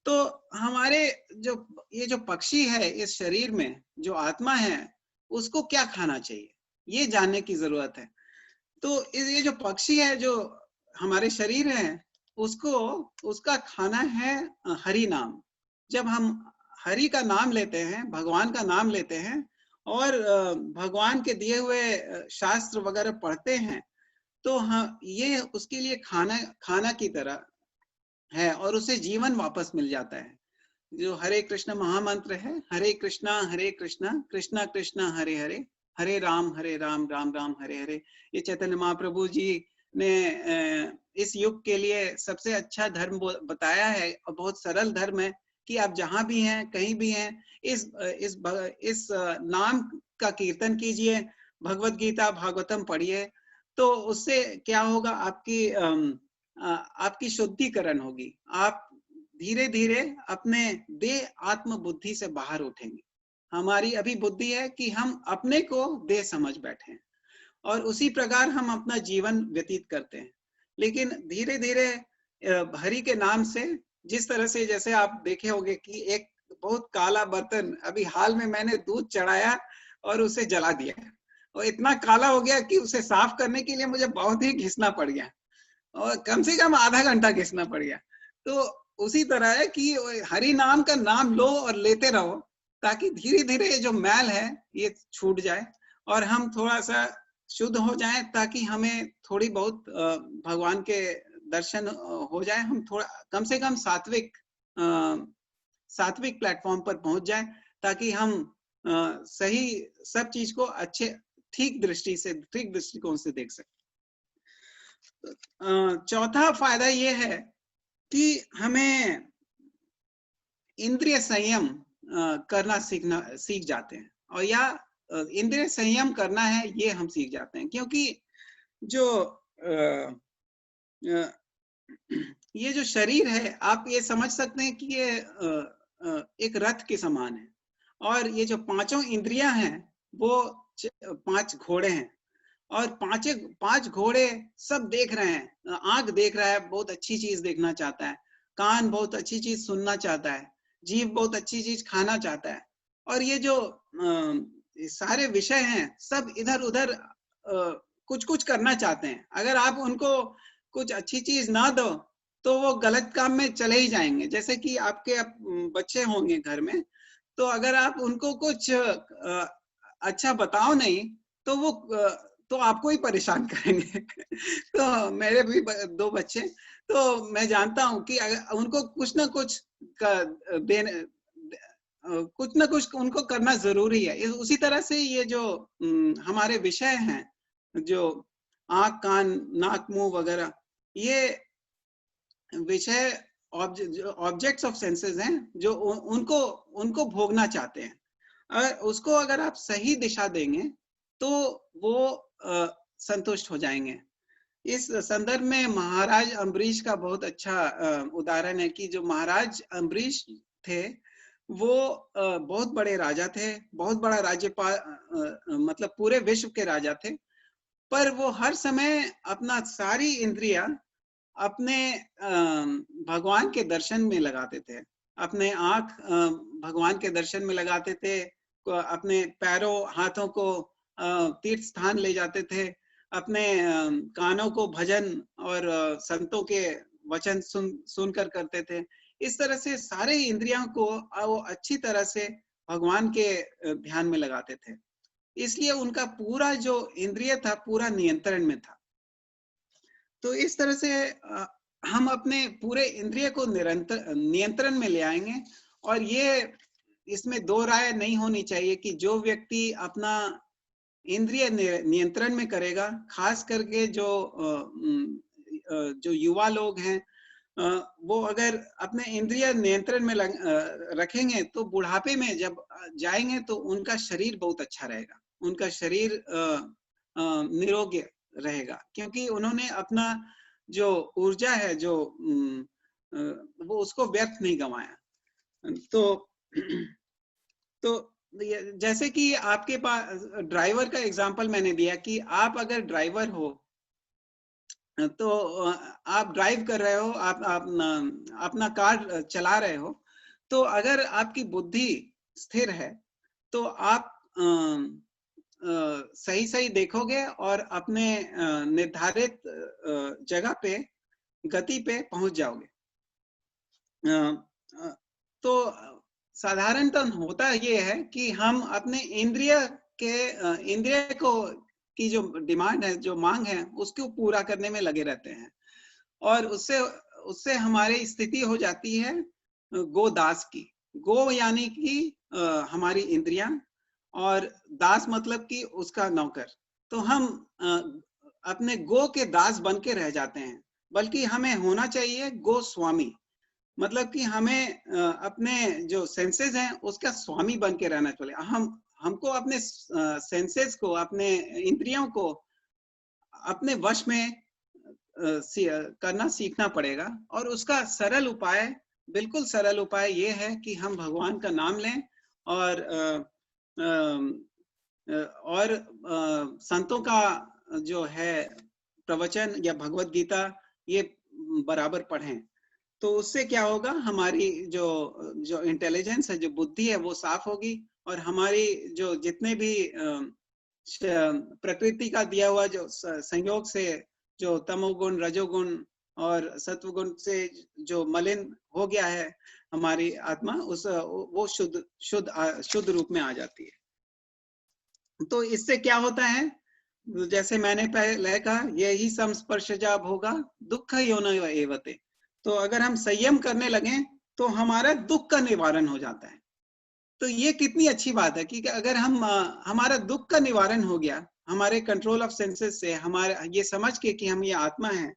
तो हमारे ये जो पक्षी है इस शरीर में, जो आत्मा है, उसको क्या खाना चाहिए ये जानने की जरूरत है। तो ये जो पक्षी है जो हमारे शरीर है उसका खाना है हरि नाम। जब हम हरि का नाम लेते हैं, भगवान का नाम लेते हैं और भगवान के दिए हुए शास्त्र वगैरह पढ़ते हैं तो हाँ ये उसके लिए खाना की तरह है और उसे जीवन वापस मिल जाता है। जो हरे कृष्ण महामंत्र है, हरे कृष्णा कृष्णा कृष्णा हरे हरे, हरे राम राम राम हरे हरे, ये चैतन्य महाप्रभु जी ने इस युग के लिए सबसे अच्छा धर्म बताया है, और बहुत सरल धर्म है कि आप जहां भी हैं, कहीं भी हैं, इस नाम का कीर्तन कीजिए, भगवत गीता भागवतम पढ़िए, तो उससे क्या होगा, आपकी शुद्धिकरण होगी। आप धीरे धीरे अपने देह आत्म बुद्धि से बाहर उठेंगे। हमारी अभी बुद्धि है कि हम अपने को देह समझ बैठे हैं और उसी प्रकार हम अपना जीवन व्यतीत करते हैं। लेकिन धीरे धीरे हरि के नाम से, जिस तरह से, जैसे आप देखे होंगे कि एक बहुत काला बर्तन, अभी हाल में मैंने दूध चढ़ाया और उसे जला दिया, और इतना काला हो गया कि उसे साफ करने के लिए मुझे बहुत ही घिसना पड़ गया, और कम से कम आधा घंटा घिसना पड़ गया। तो उसी तरह है कि हरि नाम का नाम लो और लेते रहो, ताकि धीरे धीरे जो मैल है ये छूट जाए और हम थोड़ा सा शुद्ध हो जाएं, ताकि हमें थोड़ी बहुत भगवान के दर्शन हो जाए, हम थोड़ा कम से कम सात्विक प्लेटफॉर्म पर पहुंच जाए, ताकि हम सही सब चीज को अच्छे ठीक दृष्टिकोण से देख सकें। चौथा फायदा ये है कि हमें इंद्रिय संयम करना सीख जाते हैं, और या इंद्रिय संयम करना है ये हम सीख जाते हैं, क्योंकि जो ये जो शरीर है, आप ये समझ सकते हैं कि ये एक रथ के समान है, और ये जो पांचों इंद्रियां हैं वो 5 घोड़े हैं, और पांच घोड़े सब देख रहे हैं। आंख देख रहा है, बहुत अच्छी चीज देखना चाहता है, कान बहुत अच्छी चीज सुनना चाहता है, जीभ बहुत अच्छी चीज खाना चाहता है, और ये जो सारे विषय हैं सब इधर उधर कुछ कुछ करना चाहते हैं। अगर आप उनको कुछ अच्छी चीज ना दो तो वो गलत काम में चले ही जाएंगे। जैसे कि आपके बच्चे होंगे घर में, तो अगर आप उनको कुछ अच्छा बताओ नहीं तो वो तो आपको ही परेशान करेंगे। तो मेरे भी 2 बच्चे, तो मैं जानता हूं कि अगर उनको कुछ ना कुछ देने, कुछ ना कुछ उनको करना जरूरी है। उसी तरह से ये जो हमारे विषय हैं, जो आंख कान नाक मुंह वगैरह, ये विषय ऑब्जेक्ट्स ऑफ सेंसेस हैं, जो उनको भोगना चाहते हैं। उसको अगर आप सही दिशा देंगे तो वो संतुष्ट हो जाएंगे। इस संदर्भ में महाराज अम्बरीश का बहुत अच्छा उदाहरण है कि जो महाराज अम्बरीश थे वो बहुत बड़े राजा थे, बहुत बड़ा राज्यपाल, मतलब पूरे विश्व के राजा थे, पर वो हर समय अपना सारी इंद्रियां अपने भगवान के दर्शन में लगाते थे। अपने आंख भगवान के दर्शन में लगाते थे, अपने पैरों हाथों को तीर्थ स्थान ले जाते थे, अपने कानों को भजन और संतों के वचन सुनकर करते थे। इस तरह से सारे इंद्रियों को वो अच्छी तरह से भगवान के ध्यान में लगाते थे, इसलिए उनका पूरा जो इंद्रिय था पूरा नियंत्रण में था। तो इस तरह से हम अपने पूरे इंद्रिय को नियंत्रण में ले आएंगे, और ये इसमें 2 राय नहीं होनी चाहिए कि जो व्यक्ति अपना इंद्रिय नियंत्रण में करेगा, खास करके जो युवा लोग हैं, वो अगर अपने इंद्रिय नियंत्रण में रखेंगे तो बुढ़ापे में जब जाएंगे तो उनका शरीर बहुत अच्छा रहेगा, उनका शरीर निरोगी रहेगा, क्योंकि उन्होंने अपना जो ऊर्जा है जो वो उसको व्यर्थ नहीं गंवाया। तो जैसे कि आपके पास ड्राइवर का एग्जांपल मैंने दिया कि आप अगर ड्राइवर हो तो आप ड्राइव कर रहे हो, आप अपना कार चला रहे हो, तो अगर आपकी बुद्धि स्थिर है तो आप सही सही देखोगे और अपने निर्धारित जगह पे, गति पे पहुंच जाओगे। तो साधारणतः होता ये है कि हम अपने इंद्रिय को की जो डिमांड है, जो मांग है, उसको पूरा करने में लगे रहते हैं, और उससे हमारी स्थिति हो जाती है गोदास की। गो यानी कि हमारी इंद्रियां, और दास मतलब कि उसका नौकर। तो हम अपने गो के दास बन के रह जाते हैं, बल्कि हमें होना चाहिए गो स्वामी। मतलब कि हमें अपने जो सेंसेस हैं उसका स्वामी बन के रहना चाहिए। हमको अपने सेंसेस को, अपने इंद्रियों को अपने वश में करना सीखना पड़ेगा। और उसका सरल उपाय, बिल्कुल सरल उपाय ये है कि हम भगवान का नाम लें और संतों का जो है प्रवचन या भगवत गीता ये बराबर पढ़ें। तो उससे क्या होगा, हमारी जो जो इंटेलिजेंस है, जो बुद्धि है, वो साफ होगी। और हमारी जो जितने भी प्रकृति का दिया हुआ जो संयोग से जो तमोगुण, रजोगुण और सत्वगुण से जो मलिन हो गया है हमारी आत्मा, वो शुद्ध रूप में आ जाती है। तो इससे क्या होता है, जैसे मैंने पहले कहा, यही संस्पर्शजा भोगा दुख योनयो एवते। तो अगर हम संयम करने लगे तो हमारा दुख का निवारण हो जाता है। तो ये कितनी अच्छी बात है कि अगर हमारा दुख का निवारण हो गया हमारे कंट्रोल ऑफ सेंसेस से, हमारे ये समझ के कि हम ये आत्मा है,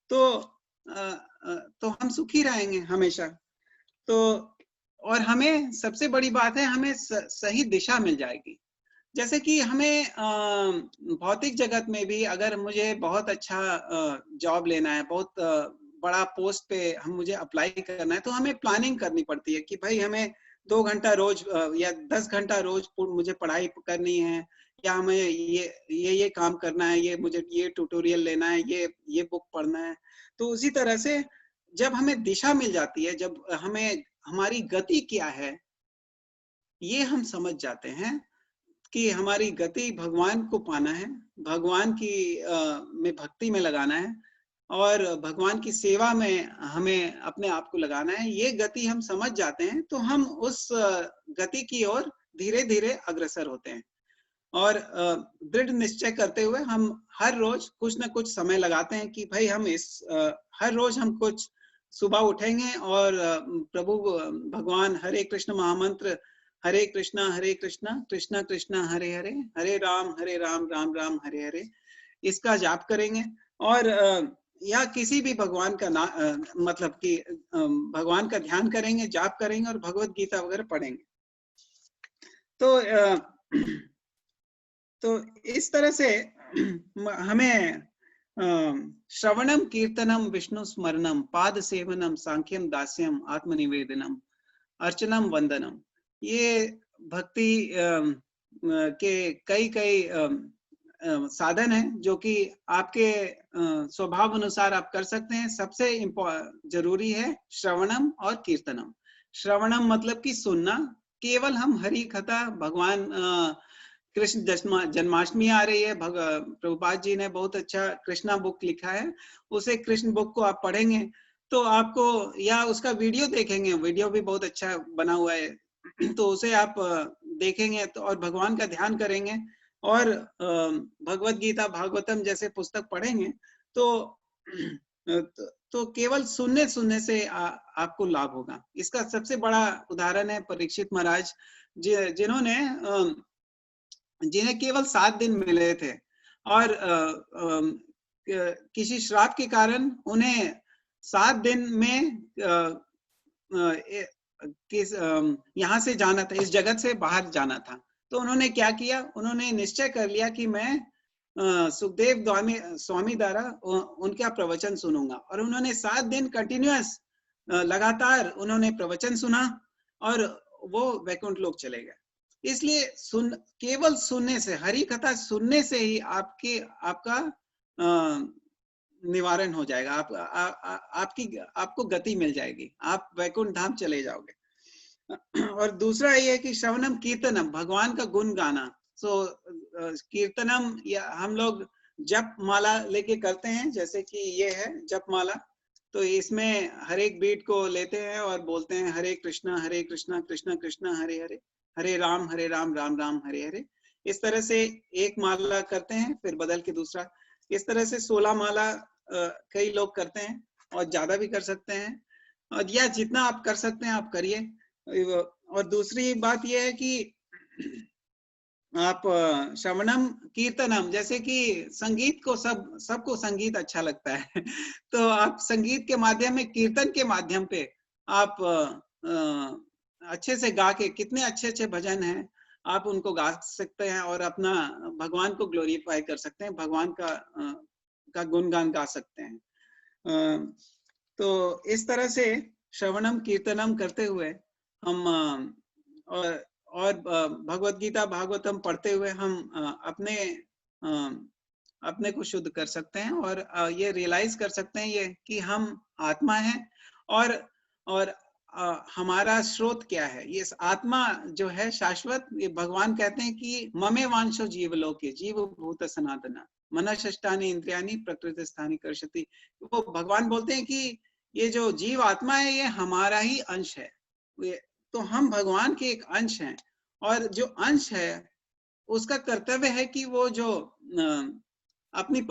तो हम सुखी रहेंगे हमेशा। तो और हमें सबसे बड़ी बात है, हमें सही दिशा मिल जाएगी। जैसे कि हमें भौतिक जगत में भी अगर मुझे बहुत अच्छा जॉब लेना है, बहुत बड़ा पोस्ट पे मुझे अप्लाई करना है, तो हमें प्लानिंग करनी पड़ती है कि भाई हमें 2 घंटा रोज या 10 घंटा रोज मुझे पढ़ाई करनी है, या हमें ये काम करना है, ये मुझे ये ट्यूटोरियल लेना है, ये बुक पढ़ना है। तो उसी तरह से जब हमें दिशा मिल जाती है, जब हमें हमारी गति क्या है ये हम समझ जाते हैं कि हमारी गति भगवान को पाना है, भगवान की में भक्ति में लगाना है और भगवान की सेवा में हमें अपने आप को लगाना है, ये गति हम समझ जाते हैं, तो हम उस गति की ओर धीरे धीरे अग्रसर होते हैं। और दृढ़ निश्चय करते हुए हम हर रोज कुछ ना कुछ समय लगाते हैं कि भाई हम हर रोज हम कुछ सुबह उठेंगे और प्रभु भगवान हरे कृष्ण महामंत्र, हरे कृष्णा कृष्णा कृष्णा हरे हरे, हरे राम राम राम हरे हरे, इसका जाप करेंगे। और या किसी भी भगवान का मतलब कि भगवान का ध्यान करेंगे, जाप करेंगे और भगवत गीता वगैरह पढ़ेंगे। तो इस तरह से हमें श्रवणम कीर्तनम विष्णु स्मरणम पाद सेवनम सांख्यम दास्यम आत्मनिवेदनम अर्चनम वंदनम, ये भक्ति के कई साधन है जो कि आपके स्वभाव अनुसार आप कर सकते हैं। सबसे जरूरी है श्रवणम और कीर्तनम। श्रवणम मतलब कि सुनना, केवल हम हरि कथा, भगवान कृष्ण जन्माष्टमी आ रही है, प्रभुपाद जी ने बहुत अच्छा कृष्णा बुक लिखा है, उसे कृष्ण बुक को आप पढ़ेंगे तो आपको, या उसका वीडियो देखेंगे, वीडियो भी बहुत अच्छा बना हुआ है, तो उसे आप देखेंगे तो, और भगवान का ध्यान करेंगे और भगवत गीता भागवतम जैसे पुस्तक पढ़ेंगे तो केवल सुनने से आपको लाभ होगा। इसका सबसे बड़ा उदाहरण है परीक्षित महाराज, जिन्हें केवल 7 दिन मिले थे और किसी श्राप के कारण उन्हें 7 दिन में यहाँ से जाना था, इस जगत से बाहर जाना था। तो उन्होंने क्या किया, उन्होंने निश्चय कर लिया कि मैं सुखदेव स्वामी द्वारा उनका प्रवचन सुनूंगा। और उन्होंने 7 दिन कंटिन्यूअस लगातार उन्होंने प्रवचन सुना और वो वैकुंठ लोक चले गए। इसलिए केवल सुनने से, हरि कथा सुनने से ही आपका निवारण हो जाएगा, आपको गति मिल जाएगी, आप वैकुंठ धाम चले जाओगे। और दूसरा ये है कि श्रवणम कीर्तनम, भगवान का गुण गाना। कीर्तनम या हम लोग जप माला लेके करते हैं, जैसे कि ये है जप माला, तो इसमें हर एक बीट को लेते हैं और बोलते हैं हरे कृष्णा कृष्णा कृष्णा हरे हरे, हरे राम राम राम हरे हरे। इस तरह से एक माला करते हैं, फिर बदल के दूसरा। इस तरह से 16 माला कई लोग करते हैं और ज्यादा भी कर सकते हैं, और या जितना आप कर सकते हैं आप करिए। और दूसरी बात यह है कि आप श्रवणम कीर्तनम, जैसे कि संगीत को सबको संगीत अच्छा लगता है तो आप संगीत के माध्यम में, कीर्तन के माध्यम पे आप अच्छे से गा के, कितने अच्छे अच्छे भजन हैं, आप उनको गा सकते हैं और अपना भगवान को ग्लोरीफाई कर सकते हैं, भगवान का गुणगान गा सकते हैं। तो इस तरह से श्रवणम कीर्तनम करते हुए हम और भगवत गीता भागवतम पढ़ते हुए हम अपने को शुद्ध कर सकते हैं और ये रियलाइज कर सकते हैं ये कि हम आत्मा हैं और हमारा स्रोत क्या है। ये आत्मा जो है शाश्वत, ये भगवान कहते हैं कि ममे वांशो जीवलोके जीव भूत सनातना मनष्टानि इंद्रियानि प्रकृति स्थानी कर्षति। वो भगवान बोलते हैं कि ये जो जीव आत्मा है ये हमारा ही अंश है, तो हम भगवान के एक अंश हैं और जो अंश है उसका कर्तव्य है कि वो जो अपनी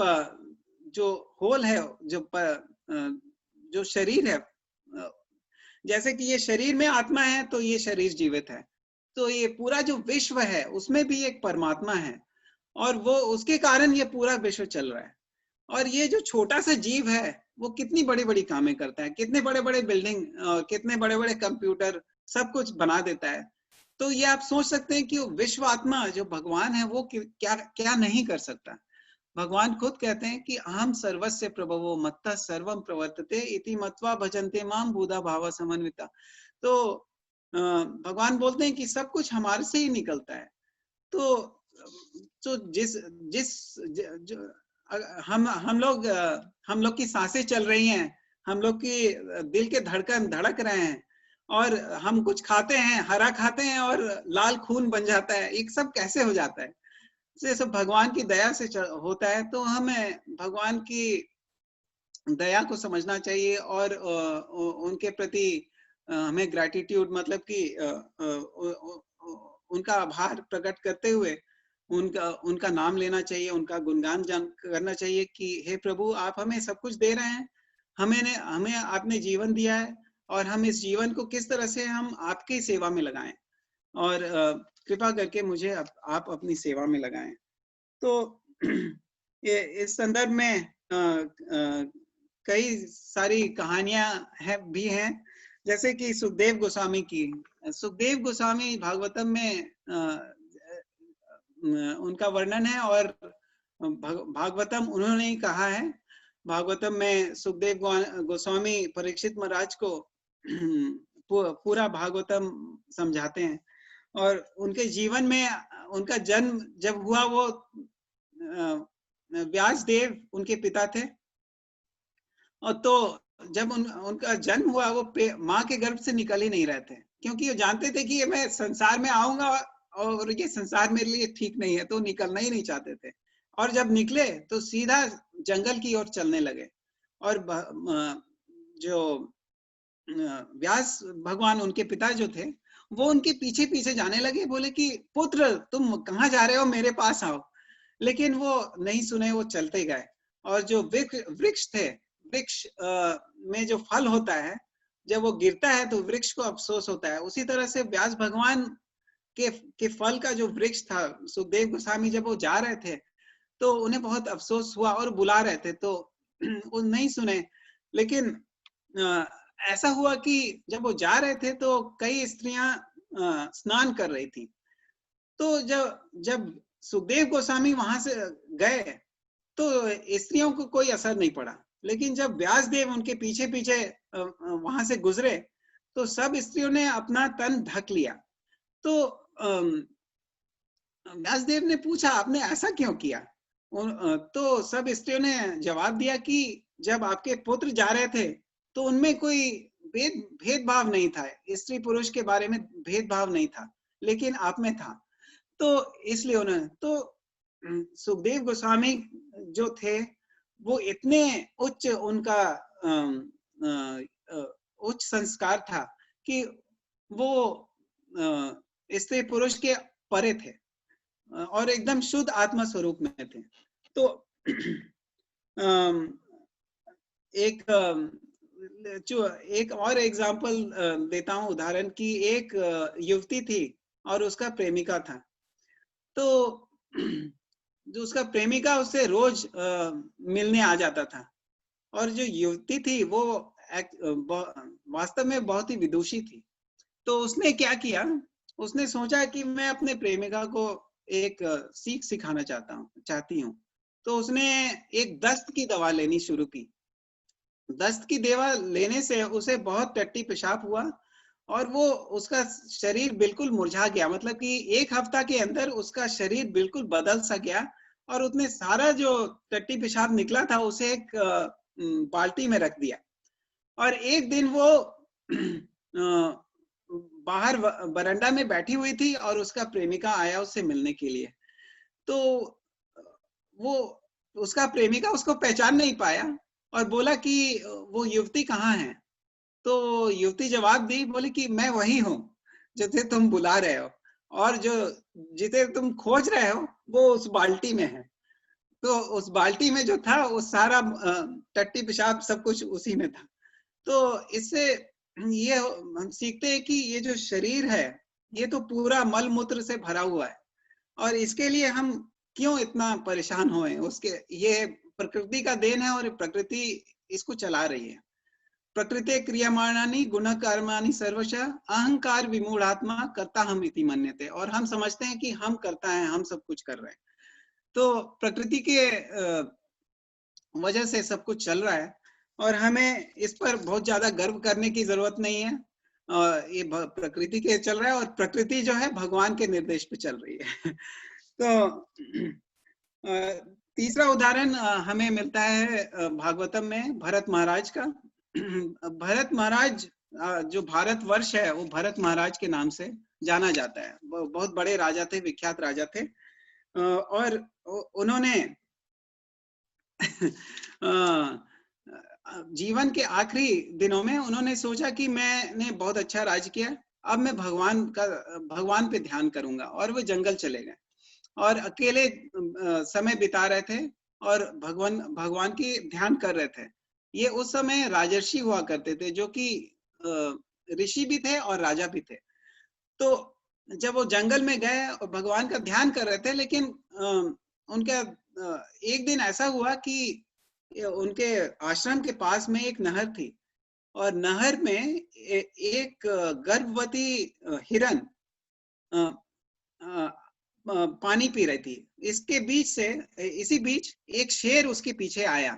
जो होल है, जो शरीर है, जैसे कि ये शरीर में आत्मा है तो ये शरीर जीवित है, तो ये पूरा जो विश्व है उसमें भी एक परमात्मा है और वो उसके कारण ये पूरा विश्व चल रहा है। और ये जो छोटा सा जीव है वो कितनी बड़ी बड़ी कामें करता है, कितने बड़े बड़े बिल्डिंग, कितने बड़े बड़े कंप्यूटर, सब कुछ बना देता है। तो ये आप सोच सकते हैं कि विश्व आत्मा जो भगवान है वो क्या क्या नहीं कर सकता। भगवान खुद कहते हैं कि अहम सर्वस्य प्रभवो मत्तः सर्वम प्रवर्तते इति मत्वा भजन्ते माम बुधा भाव समन्विता। तो भगवान बोलते हैं कि सब कुछ हमारे से ही निकलता है। तो जिस जिस जो हम लोग की सांसें चल रही हैं, हम लोग की दिल के धड़कन धड़क रहे हैं और हम कुछ खाते हैं, हरा खाते हैं और लाल खून बन जाता है, एक सब कैसे हो जाता है? ये सब भगवान की दया से होता है। तो हमें भगवान की दया को समझना चाहिए और उनके प्रति हमें ग्रैटिट्यूड, मतलब कि उनका आभार प्रकट करते हुए उनका नाम लेना चाहिए, उनका गुणगान करना चाहिए कि हे प्रभु, आप हमें सब कुछ दे रहे हैं, हमें आपने जीवन दिया है और हम इस जीवन को किस तरह से हम आपकी सेवा में लगाएं और कृपा करके मुझे आप अपनी सेवा में लगाएं। तो ये इस संदर्भ में कई सारी कहानियां भी हैं, जैसे कि सुखदेव गोस्वामी की। सुखदेव गोस्वामी भागवतम में उनका वर्णन है और भागवतम उन्होंने ही कहा है। भागवतम में सुखदेव गोस्वामी परीक्षित महाराज को पूरा भागवतम समझाते हैं और उनके जीवन में उनका जन्म जब हुआ, वो व्यासदेव उनके पिता थे और तो जब उनका जन्म हुआ वो माँ के गर्भ से निकल ही नहीं रहे थे, क्योंकि वो जानते थे कि मैं संसार में आऊंगा और ये संसार मेरे लिए ठीक नहीं है, तो निकलना ही नहीं चाहते थे। और जब निकले तो सीधा जंगल की ओर चलने लगे और जो व्यास भगवान उनके पिता जो थे वो उनके पीछे पीछे जाने लगे, बोले कि पुत्र तुम कहाँ जा रहे हो, मेरे पास आओ। लेकिन वो नहीं सुने, वो चलते गए और जो वृक्ष थे, वृक्ष में जो फल होता है जब वो गिरता है तो वृक्ष को अफसोस होता है। उसी तरह से व्यास भगवान के फल का जो वृक्ष था, सुखदेव गोस्वामी जब वो जा रहे थे तो उन्हें बहुत अफसोस हुआ और बुला रहे थे, तो वो नहीं सुने। लेकिन ऐसा हुआ कि जब वो जा रहे थे तो कई स्त्रियां स्नान कर रही थी, तो जब सुखदेव गोस्वामी वहां से गए तो स्त्रियों को कोई असर नहीं पड़ा। लेकिन जब व्यासदेव उनके पीछे पीछे वहां से गुजरे तो सब स्त्रियों ने अपना तन ढक लिया। तो व्यासदेव ने पूछा, आपने ऐसा क्यों किया? तो सब स्त्रियों ने जवाब दिया कि जब आपके पुत्र जा रहे थे तो उनमें कोई भेदभाव नहीं था, स्त्री पुरुष के बारे में भेदभाव नहीं था, लेकिन आप में था। तो इसलिए उन्होंने, तो सुखदेव गोस्वामी जो थे वो इतने उच्च उनका उच्च संस्कार था कि वो स्त्री पुरुष के परे थे और एकदम शुद्ध आत्मा स्वरूप में थे। तो एक और एग्जांपल देता हूं, उदाहरण की। एक युवती थी और उसका प्रेमिका था। तो जो उसका प्रेमिका उससे रोज मिलने आ जाता था, और जो युवती थी वो वास्तव में बहुत ही विदुषी थी। तो उसने क्या किया, उसने सोचा कि मैं अपने प्रेमिका को एक सीख सिखाना चाहती हूँ। तो उसने एक दस्त की दवा लेनी शुरू की। दस्त की दवा लेने से उसे बहुत टट्टी पेशाब हुआ, और वो उसका शरीर बिल्कुल मुरझा गया। मतलब कि 1 हफ्ता के अंदर उसका शरीर बिल्कुल बदल सा गया, और उसने सारा जो टट्टी पेशाब निकला था उसे एक बाल्टी में रख दिया। और एक दिन वो बाहर बरंडा में बैठी हुई थी, और उसका प्रेमिका आया उससे मिलने के लिए। तो वो उसका प्रेमिका उसको पहचान नहीं पाया, और बोला कि वो युवती कहाँ है। तो युवती जवाब दी, बोली कि मैं वही हूँ जिसे तुम बुला रहे हो, और जो जिसे तुम खोज रहे हो वो उस बाल्टी में है। तो उस बाल्टी में जो था वो सारा टट्टी पेशाब सब कुछ उसी में था। तो इससे ये हम सीखते हैं कि ये जो शरीर है ये तो पूरा मल मूत्र से भरा हुआ है, और इसके लिए हम क्यों इतना परेशान हुए। उसके ये प्रकृति का देन है, और प्रकृति इसको चला रही है। प्रकृते क्रियमाणानि गुण कर्माणि सर्वशः अहंकार विमूढ़ात्मा कर्ता हम इति मन्यते। और हम समझते हैं कि हम करता है, हम सब कुछ कर रहे हैं। तो प्रकृति के वजह से सब कुछ चल रहा है, और हमें इस पर बहुत ज्यादा गर्व करने की जरूरत नहीं है। ये प्रकृति के चल रहा है, और प्रकृति जो है भगवान के निर्देश पे चल रही है। तो तीसरा उदाहरण हमें मिलता है भागवतम में भरत महाराज का। भरत महाराज, जो भारतवर्ष है वो भरत महाराज के नाम से जाना जाता है। बहुत बड़े राजा थे, विख्यात राजा थे। और उन्होंने जीवन के आखिरी दिनों में उन्होंने सोचा कि मैंने बहुत अच्छा राज किया, अब मैं भगवान पे ध्यान करूंगा। और वो जंगल चले गए और अकेले समय बिता रहे थे, और भगवान की ध्यान कर रहे थे। ये उस समय राजर्षि हुआ करते थे, जो कि ऋषि भी थे और राजा भी थे। तो जब वो जंगल में गए और भगवान का ध्यान कर रहे थे, लेकिन उनका एक दिन ऐसा हुआ कि उनके आश्रम के पास में एक नहर थी, और नहर में एक गर्भवती हिरन पानी पी रही थी। इसी बीच एक शेर उसके पीछे आया।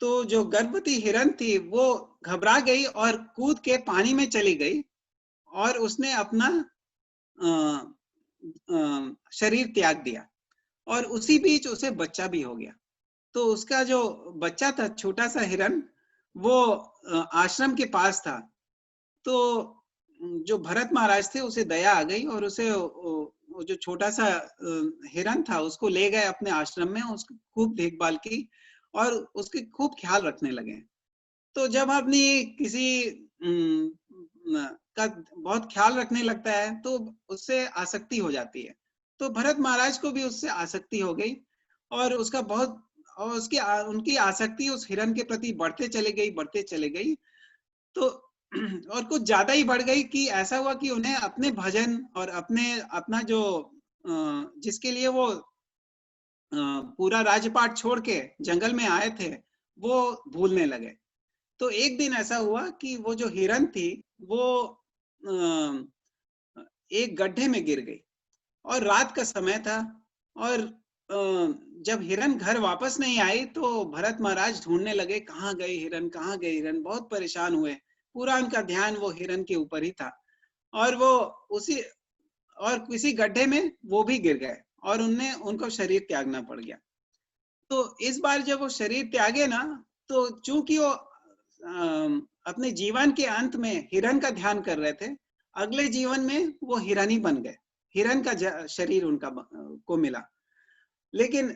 तो जो गर्भवती हिरन थी वो घबरा गई और कूद के पानी में चली गई, और उसने अपना शरीर त्याग दिया, और उसी बीच उसे बच्चा भी हो गया। तो उसका जो बच्चा था, छोटा सा हिरन, वो आश्रम के पास था। तो जो भरत महाराज थे उसे दया आ गई, और उसे वो जो छोटा सा हिरन था उसको ले गए अपने आश्रम में, उसकी खूब देखभाल की और उसकी खूब ख्याल रखने लगे। तो जब आदमी किसी का बहुत ख्याल रखने लगता है तो उससे आसक्ति हो जाती है। तो भरत महाराज को भी उससे आसक्ति हो गई, और उसका बहुत और उनकी आसक्ति उस हिरन के प्रति बढ़ते चले गई। तो और कुछ ज्यादा ही बढ़ गई कि ऐसा हुआ कि उन्हें अपने भजन और अपना जो जिसके लिए वो पूरा राजपाट छोड़ के जंगल में आए थे वो भूलने लगे। तो एक दिन ऐसा हुआ कि वो जो हिरन थी वो एक गड्ढे में गिर गई, और रात का समय था। और जब हिरन घर वापस नहीं आई तो भरत महाराज ढूंढने लगे, कहाँ गई हिरन, कहाँ गई हिरन। बहुत परेशान हुए, पूरा उनका ध्यान वो हिरन के ऊपर ही था। और वो उसी और किसी गड्ढे में वो भी गिर गए, और उनको शरीर त्यागना पड़ गया। तो इस बार जब वो शरीर त्यागे ना, तो चूंकि वो अपने जीवन के अंत में हिरन का ध्यान कर रहे थे, अगले जीवन में वो हिरन ही बन गए, हिरन का शरीर को मिला। लेकिन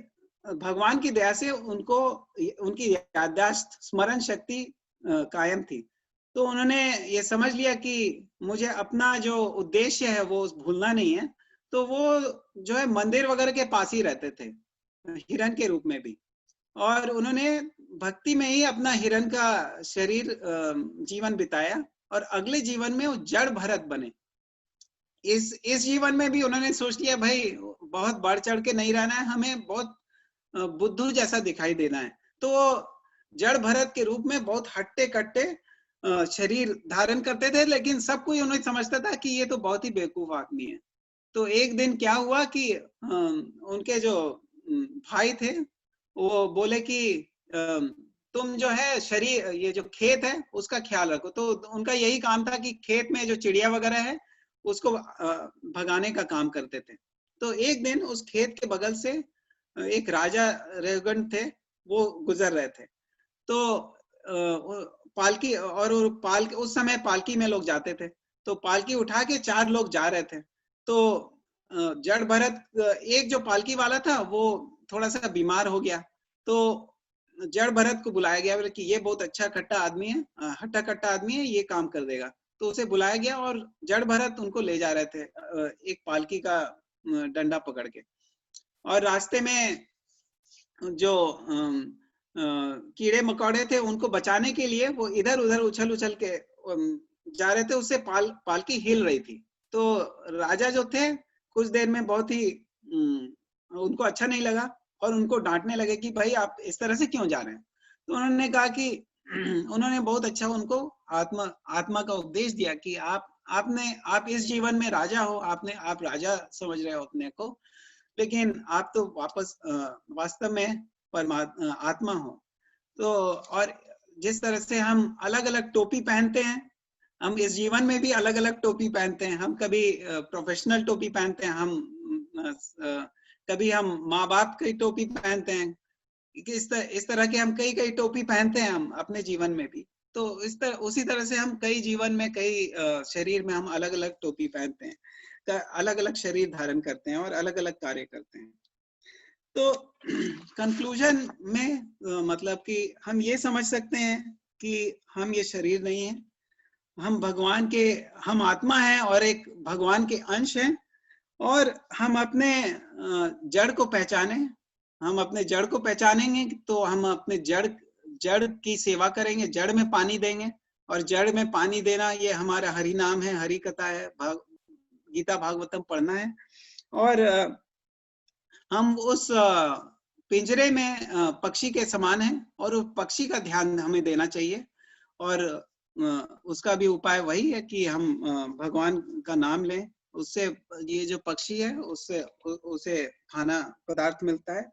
भगवान की दया से उनकी याददाश्त, स्मरण शक्ति कायम थी। तो उन्होंने ये समझ लिया कि मुझे अपना जो उद्देश्य है वो भूलना नहीं है। तो वो जो है मंदिर वगैरह के पास ही रहते थे, हिरन के रूप में भी। और उन्होंने भक्ति में ही अपना हिरन का शरीर जीवन बिताया, और अगले जीवन में वो जड़ भरत बने। इस जीवन में भी उन्होंने सोच लिया भाई बहुत बढ़ चढ़ के नहीं रहना है, हमें बहुत बुद्धू जैसा दिखाई देना है। तो जड़ भरत के रूप में बहुत हट्टे कट्टे शरीर धारण करते थे, लेकिन सब कोई उन्हें समझता था कि ये तो बहुत ही बेवकूफ आदमी है। तो एक दिन क्या हुआ कि उनके जो भाई थे वो बोले कि तुम जो है शरीर ये जो खेत है उसका ख्याल रखो। तो उनका यही काम था कि खेत में जो चिड़िया वगैरह है उसको भगाने का काम करते थे। तो एक दिन उस खेत के बगल से एक राजा रेवगन थे, वो गुजर रहे थे। तो पालकी और उस समय पालकी में लोग जाते थे, तो पालकी उठा के 4 लोग जा रहे थे। तो जड़ भरत एक जो पालकी वाला था वो थोड़ा सा बीमार हो गया, तो जड़ भरत को बुलाया गया, बोले कि ये बहुत अच्छा खट्टा आदमी है, हट्टा कट्टा आदमी है, ये काम कर देगा। तो उसे बुलाया गया और जड़ भरत उनको ले जा रहे थे एक पालकी का डंडा पकड़ के। और रास्ते में जो कीड़े मकोड़े थे उनको बचाने के लिए वो इधर उधर उछल उछल के जा रहे थे, उससे पालकी हिल रही थी। तो राजा जो थे कुछ देर में बहुत ही उनको अच्छा नहीं लगा और उनको डांटने लगे कि भाई आप इस तरह से क्यों जा रहे हैं। तो उन्होंने कहा कि उन्होंने बहुत अच्छा उनको आत्मा का उपदेश दिया कि आप इस जीवन में राजा हो, आप राजा समझ रहे हो अपने को, लेकिन आप तो वापस वास्तव में परमात्मा आत्मा हो। तो और जिस तरह से हम अलग अलग टोपी पहनते हैं, हम इस जीवन में भी अलग अलग टोपी पहनते हैं। हम कभी प्रोफेशनल टोपी पहनते हैं, कभी हम माँ बाप की टोपी पहनते हैं, इस तरह के हम कई कई टोपी पहनते हैं हम अपने जीवन में भी। तो उसी तरह से हम कई जीवन में कई शरीर में हम अलग अलग टोपी पहनते हैं, अलग अलग शरीर धारण करते हैं और अलग अलग कार्य करते हैं। तो कंक्लूजन में मतलब कि हम ये समझ सकते हैं कि हम ये शरीर नहीं है, हम आत्मा हैं और एक भगवान के अंश हैं। और हम अपने जड़ को पहचाने, हम अपने जड़ को पहचानेंगे तो हम अपने जड़ की सेवा करेंगे, जड़ में पानी देंगे। और जड़ में पानी देना ये हमारा हरि नाम है, हरि कथा है, गीता भागवतम पढ़ना है। और हम उस पिंजरे में पक्षी के समान हैं और उस पक्षी का ध्यान हमें देना चाहिए। और उसका भी उपाय वही है कि हम भगवान का नाम लें, उससे ये जो पक्षी है उससे उसे खाना पदार्थ मिलता है।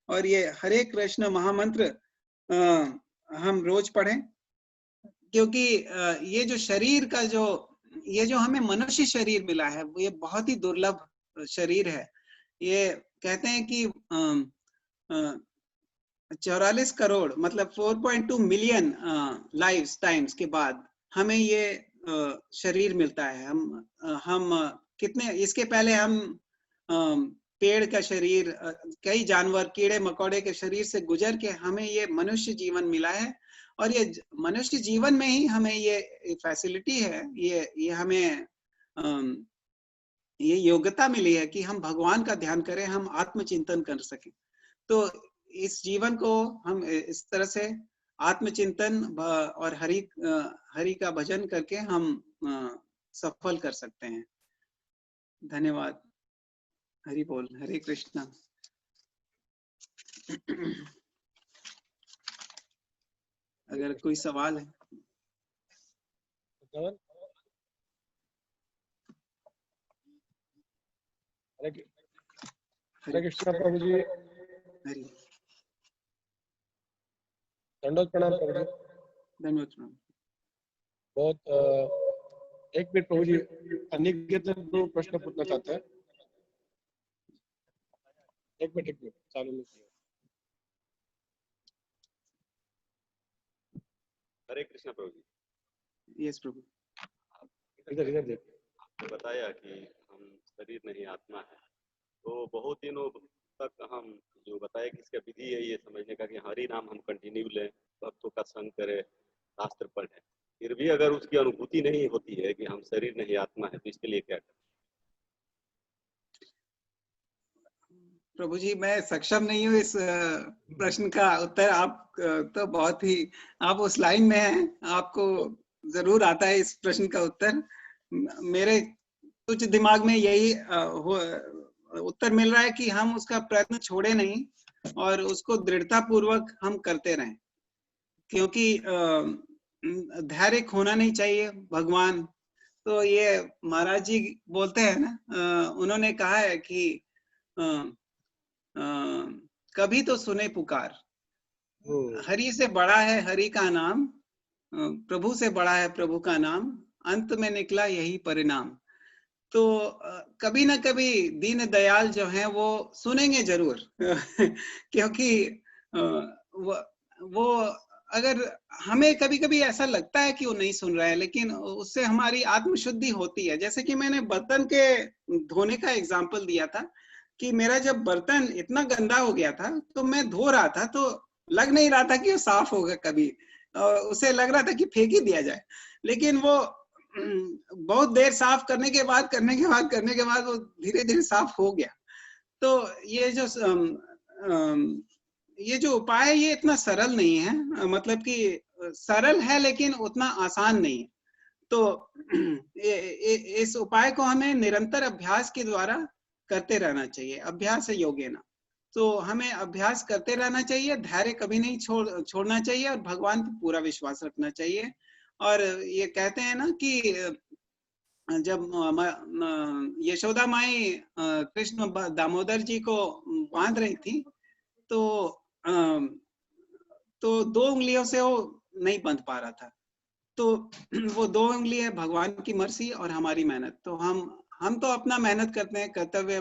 और ये हरे कृष्ण महामंत्र हम रोज पढ़ें, क्योंकि ये जो शरीर का ये जो हमें मनुष्य शरीर मिला है वो ये बहुत ही दुर्लभ शरीर है। ये कहते हैं कि 44 करोड़ मतलब 4.2 मिलियन लाइफ टाइम्स के बाद हमें ये शरीर मिलता है। हम कितने इसके पहले हम पेड़ का शरीर, कई जानवर कीड़े मकोड़े के शरीर से गुजर के हमें ये मनुष्य जीवन मिला है। और ये मनुष्य जीवन में ही हमें ये फैसिलिटी है, ये हमें ये योग्यता मिली है कि हम भगवान का ध्यान करें, हम आत्मचिंतन कर सकें। तो इस जीवन को हम इस तरह से आत्मचिंतन और हरि का भजन करके हम सफल कर सकते हैं। धन्यवाद। हरि बोल, हरे कृष्णा। अगर कोई सवाल है। हरे कृष्णा प्रभु जी। हरि दंडोत प्रणाम प्रभु जी। धन्यवाद प्रणाम। बहुत एक मिनट प्रभु जी, अनिकेतन को प्रश्न पूछना चाहते हैं। एक मिनट चालू में। हरे कृष्णा प्रभु जी। यस प्रभु। इधर देखिए, आपने बताया कि हम शरीर नहीं आत्मा है, तो बहुत दिनों तक हम जो बताया कि इसका विधि है ये समझने का कि हरि नाम हम कंटिन्यू लें, भक्तों का संग करें, शास्त्र पढ़ें, फिर भी अगर उसकी अनुभूति नहीं होती है कि हम शरीर नहीं आत्मा है, तो इसके लिए क्या करें? प्रभु जी, मैं सक्षम नहीं हूँ इस प्रश्न का उत्तर। आप तो बहुत ही, आप उस लाइन में हैं, आपको जरूर आता है इस प्रश्न का उत्तर। कुछ दिमाग में यही उत्तर मिल रहा है कि हम उसका प्रयत्न छोड़े नहीं और उसको दृढ़ता पूर्वक हम करते रहें, क्योंकि धैर्य खोना नहीं चाहिए। भगवान तो ये महाराज जी बोलते हैं ना, उन्होंने कहा है कि कभी तो सुने पुकार, हरि से बड़ा है हरि का नाम, प्रभु से बड़ा है प्रभु का नाम, अंत में निकला यही परिणाम। तो कभी ना कभी दीन दयाल जो हैं वो सुनेंगे जरूर क्योंकि वो अगर हमें कभी कभी ऐसा लगता है कि वो नहीं सुन रहा है, लेकिन उससे हमारी आत्मशुद्धि होती है। जैसे कि मैंने बर्तन के धोने का एग्जाम्पल दिया था कि मेरा जब बर्तन इतना गंदा हो गया था तो मैं धो रहा था, तो लग नहीं रहा था कि वो साफ होगा कभी, उसे लग रहा था कि फेंक ही दिया जाए। लेकिन वो बहुत देर साफ करने के बाद वो धीरे धीरे साफ हो गया। तो ये जो उपाय है ये इतना सरल नहीं है, मतलब कि सरल है लेकिन उतना आसान नहीं है। तो इस उपाय को हमें निरंतर अभ्यास के द्वारा करते रहना चाहिए, अभ्यास योगेन। तो हमें अभ्यास करते रहना चाहिए, धैर्य कभी नहीं छोड़ना चाहिए और भगवान पर पूरा विश्वास रखना चाहिए। और ये कहते हैं ना कि जब यशोदा माई कृष्ण दामोदर जी को बांध रही थी, तो 2 उंगलियों से वो नहीं बांध पा रहा था। तो वो 2 उंगली है भगवान की मर्जी और हमारी मेहनत। तो हम तो अपना मेहनत करते हैं, कर्तव्य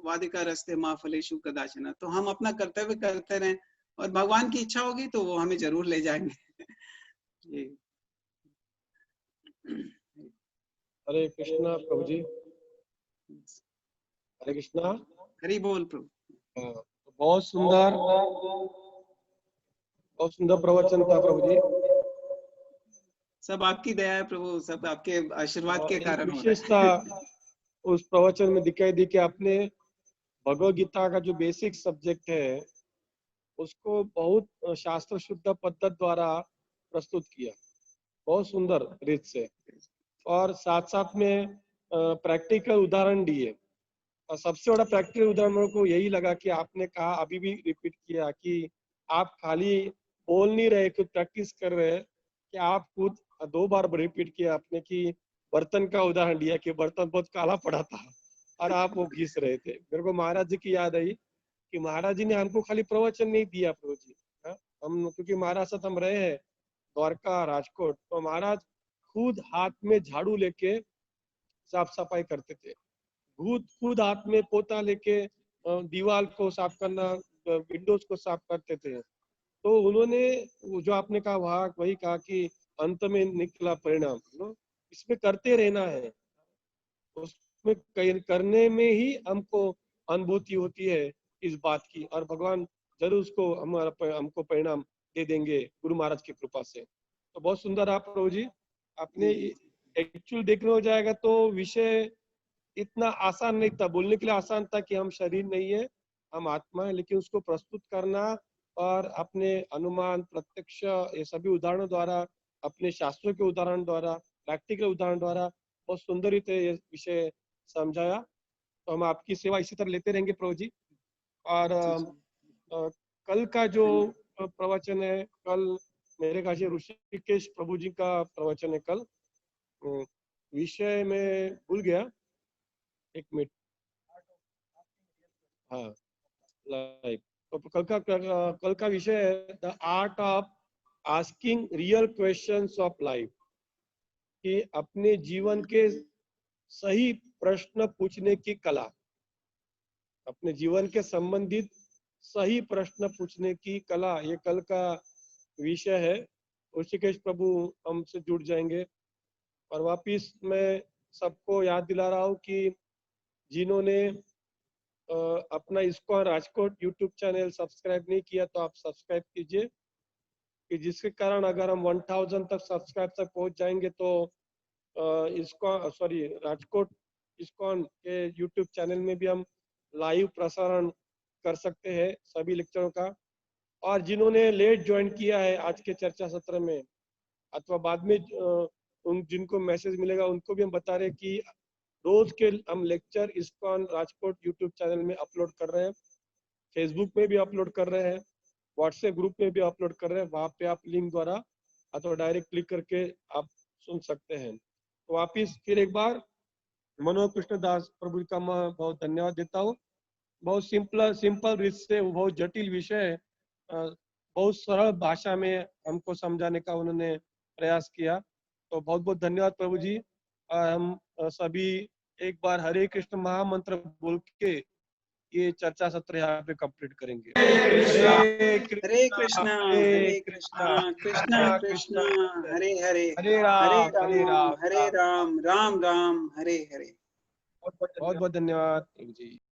वादिका रस्ते माँ फलेषु कदाचन। तो हम अपना कर्तव्य करते रहें और भगवान की इच्छा होगी तो वो हमें जरूर ले जाएंगे। हरे कृष्णा प्रभु जी, हरे कृष्णा। हरि बोल प्रभु। बहुत सुंदर प्रवचन था प्रभु जी। सब आपकी दया है प्रभु, सब आपके आशीर्वाद के कारण हो रहा विशेषता उस प्रवचन में दिखाई दी कि आपने भगवद गीता का जो बेसिक सब्जेक्ट है उसको बहुत शास्त्र शुद्ध पद्धति द्वारा प्रस्तुत किया, बहुत सुंदर रीत से, और साथ साथ में प्रैक्टिकल उदाहरण दिए। और सबसे बड़ा प्रैक्टिकल उदाहरण मेरे को यही लगा कि आपने कहा, अभी भी रिपीट किया, कि आप खाली बोल नहीं रहे, खुद प्रैक्टिस कर रहे हैं। कि आप खुद 2 बार रिपीट किया आपने कि बर्तन का उदाहरण दिया कि बर्तन बहुत काला पड़ा था और आप वो घिस रहे थे। मेरे को महाराज जी की याद आई कि महाराज जी ने हमको खाली प्रवचन नहीं दिया प्रभु जी, हम क्योंकि महाराज साथ हम रहे हैं द्वारका राजकोट, तो महाराज खुद हाथ में झाड़ू लेके साफ सफाई करते थे, खुद हाथ में पोता लेके दीवार को साफ करना, विंडोज को साफ करते थे। तो उन्होंने जो आपने कहा वही कहा कि अंत में निकला परिणाम, इसमें करते रहना है, उसमें करने में ही हमको अनुभूति होती है इस बात की, और भगवान जरूर उसको हमको परिणाम दे देंगे गुरु महाराज की कृपा से। तो बहुत सुंदर आप प्रभु जी, आपने एक्चुअल देखने हो जाएगा तो विषय इतना आसान नहीं था, बोलने के लिए आसान था कि हम शरीर नहीं है, हम आत्मा है, लेकिन उसको प्रस्तुत करना और अपने अनुमान प्रत्यक्ष ये सभी उदाहरणों द्वारा, अपने शास्त्रों के उदाहरण द्वारा, प्रैक्टिकल उदाहरण द्वारा बहुत सुंदर रीत ये विषय समझाया। तो हम आपकी सेवा इसी तरह लेते रहेंगे प्रभु जी। और कल का जो प्रवचन है, कल मेरे ख्याल से ऋषिकेश प्रभु जी का प्रवचन है कल। विषय में भूल गया, 1 मिनट। हाँ, लाइक तो कल का विषय है the art of asking real questions of life, कि अपने जीवन के सही प्रश्न पूछने की कला, अपने जीवन के संबंधित सही प्रश्न पूछने की कला, ये कल का विषय है। ऋषिकेश प्रभु हमसे जुड़ जाएंगे। और वापिस मैं सबको याद दिला रहा हूँ कि जिन्होंने अपना ISKCON Rajkot YouTube channel subscribe नहीं किया तो आप सब्सक्राइब कीजिए, कि जिसके कारण अगर हम 1000 तक सब्सक्राइब तक पहुंच जाएंगे तो राजकोट इस्कॉन के यूट्यूब चैनल में भी हम लाइव प्रसारण कर सकते हैं सभी लेक्चरों का। और जिन्होंने लेट ज्वाइन किया है आज के चर्चा सत्र में, अथवा बाद में जिनको मैसेज मिलेगा उनको भी हम बता रहे कि रोज के हम lecture ISKCON Rajkot YouTube channel में अपलोड कर रहे हैं, फेसबुक में भी अपलोड कर रहे हैं, व्हाट्सएप ग्रुप में भी अपलोड कर रहे हैं। वहां पे आप लिंक द्वारा अथवा डायरेक्ट क्लिक करके आप सुन सकते हैं। तो वापिस फिर एक बार मनोहर कृष्णदास प्रभु का मैं बहुत धन्यवाद देता हूँ। बहुत सिंपल रीत से बहुत जटिल विषय बहुत सरल भाषा में हमको समझाने का उन्होंने प्रयास किया। तो बहुत बहुत धन्यवाद प्रभु जी। हम सभी एक बार हरे कृष्ण महामंत्र बोल के ये चर्चा सत्र यहाँ पे कंप्लीट करेंगे। हरे कृष्णा कृष्णा कृष्णा हरे हरे, हरे हरे राम राम राम राम हरे हरे। बहुत बहुत धन्यवाद प्रभु जी।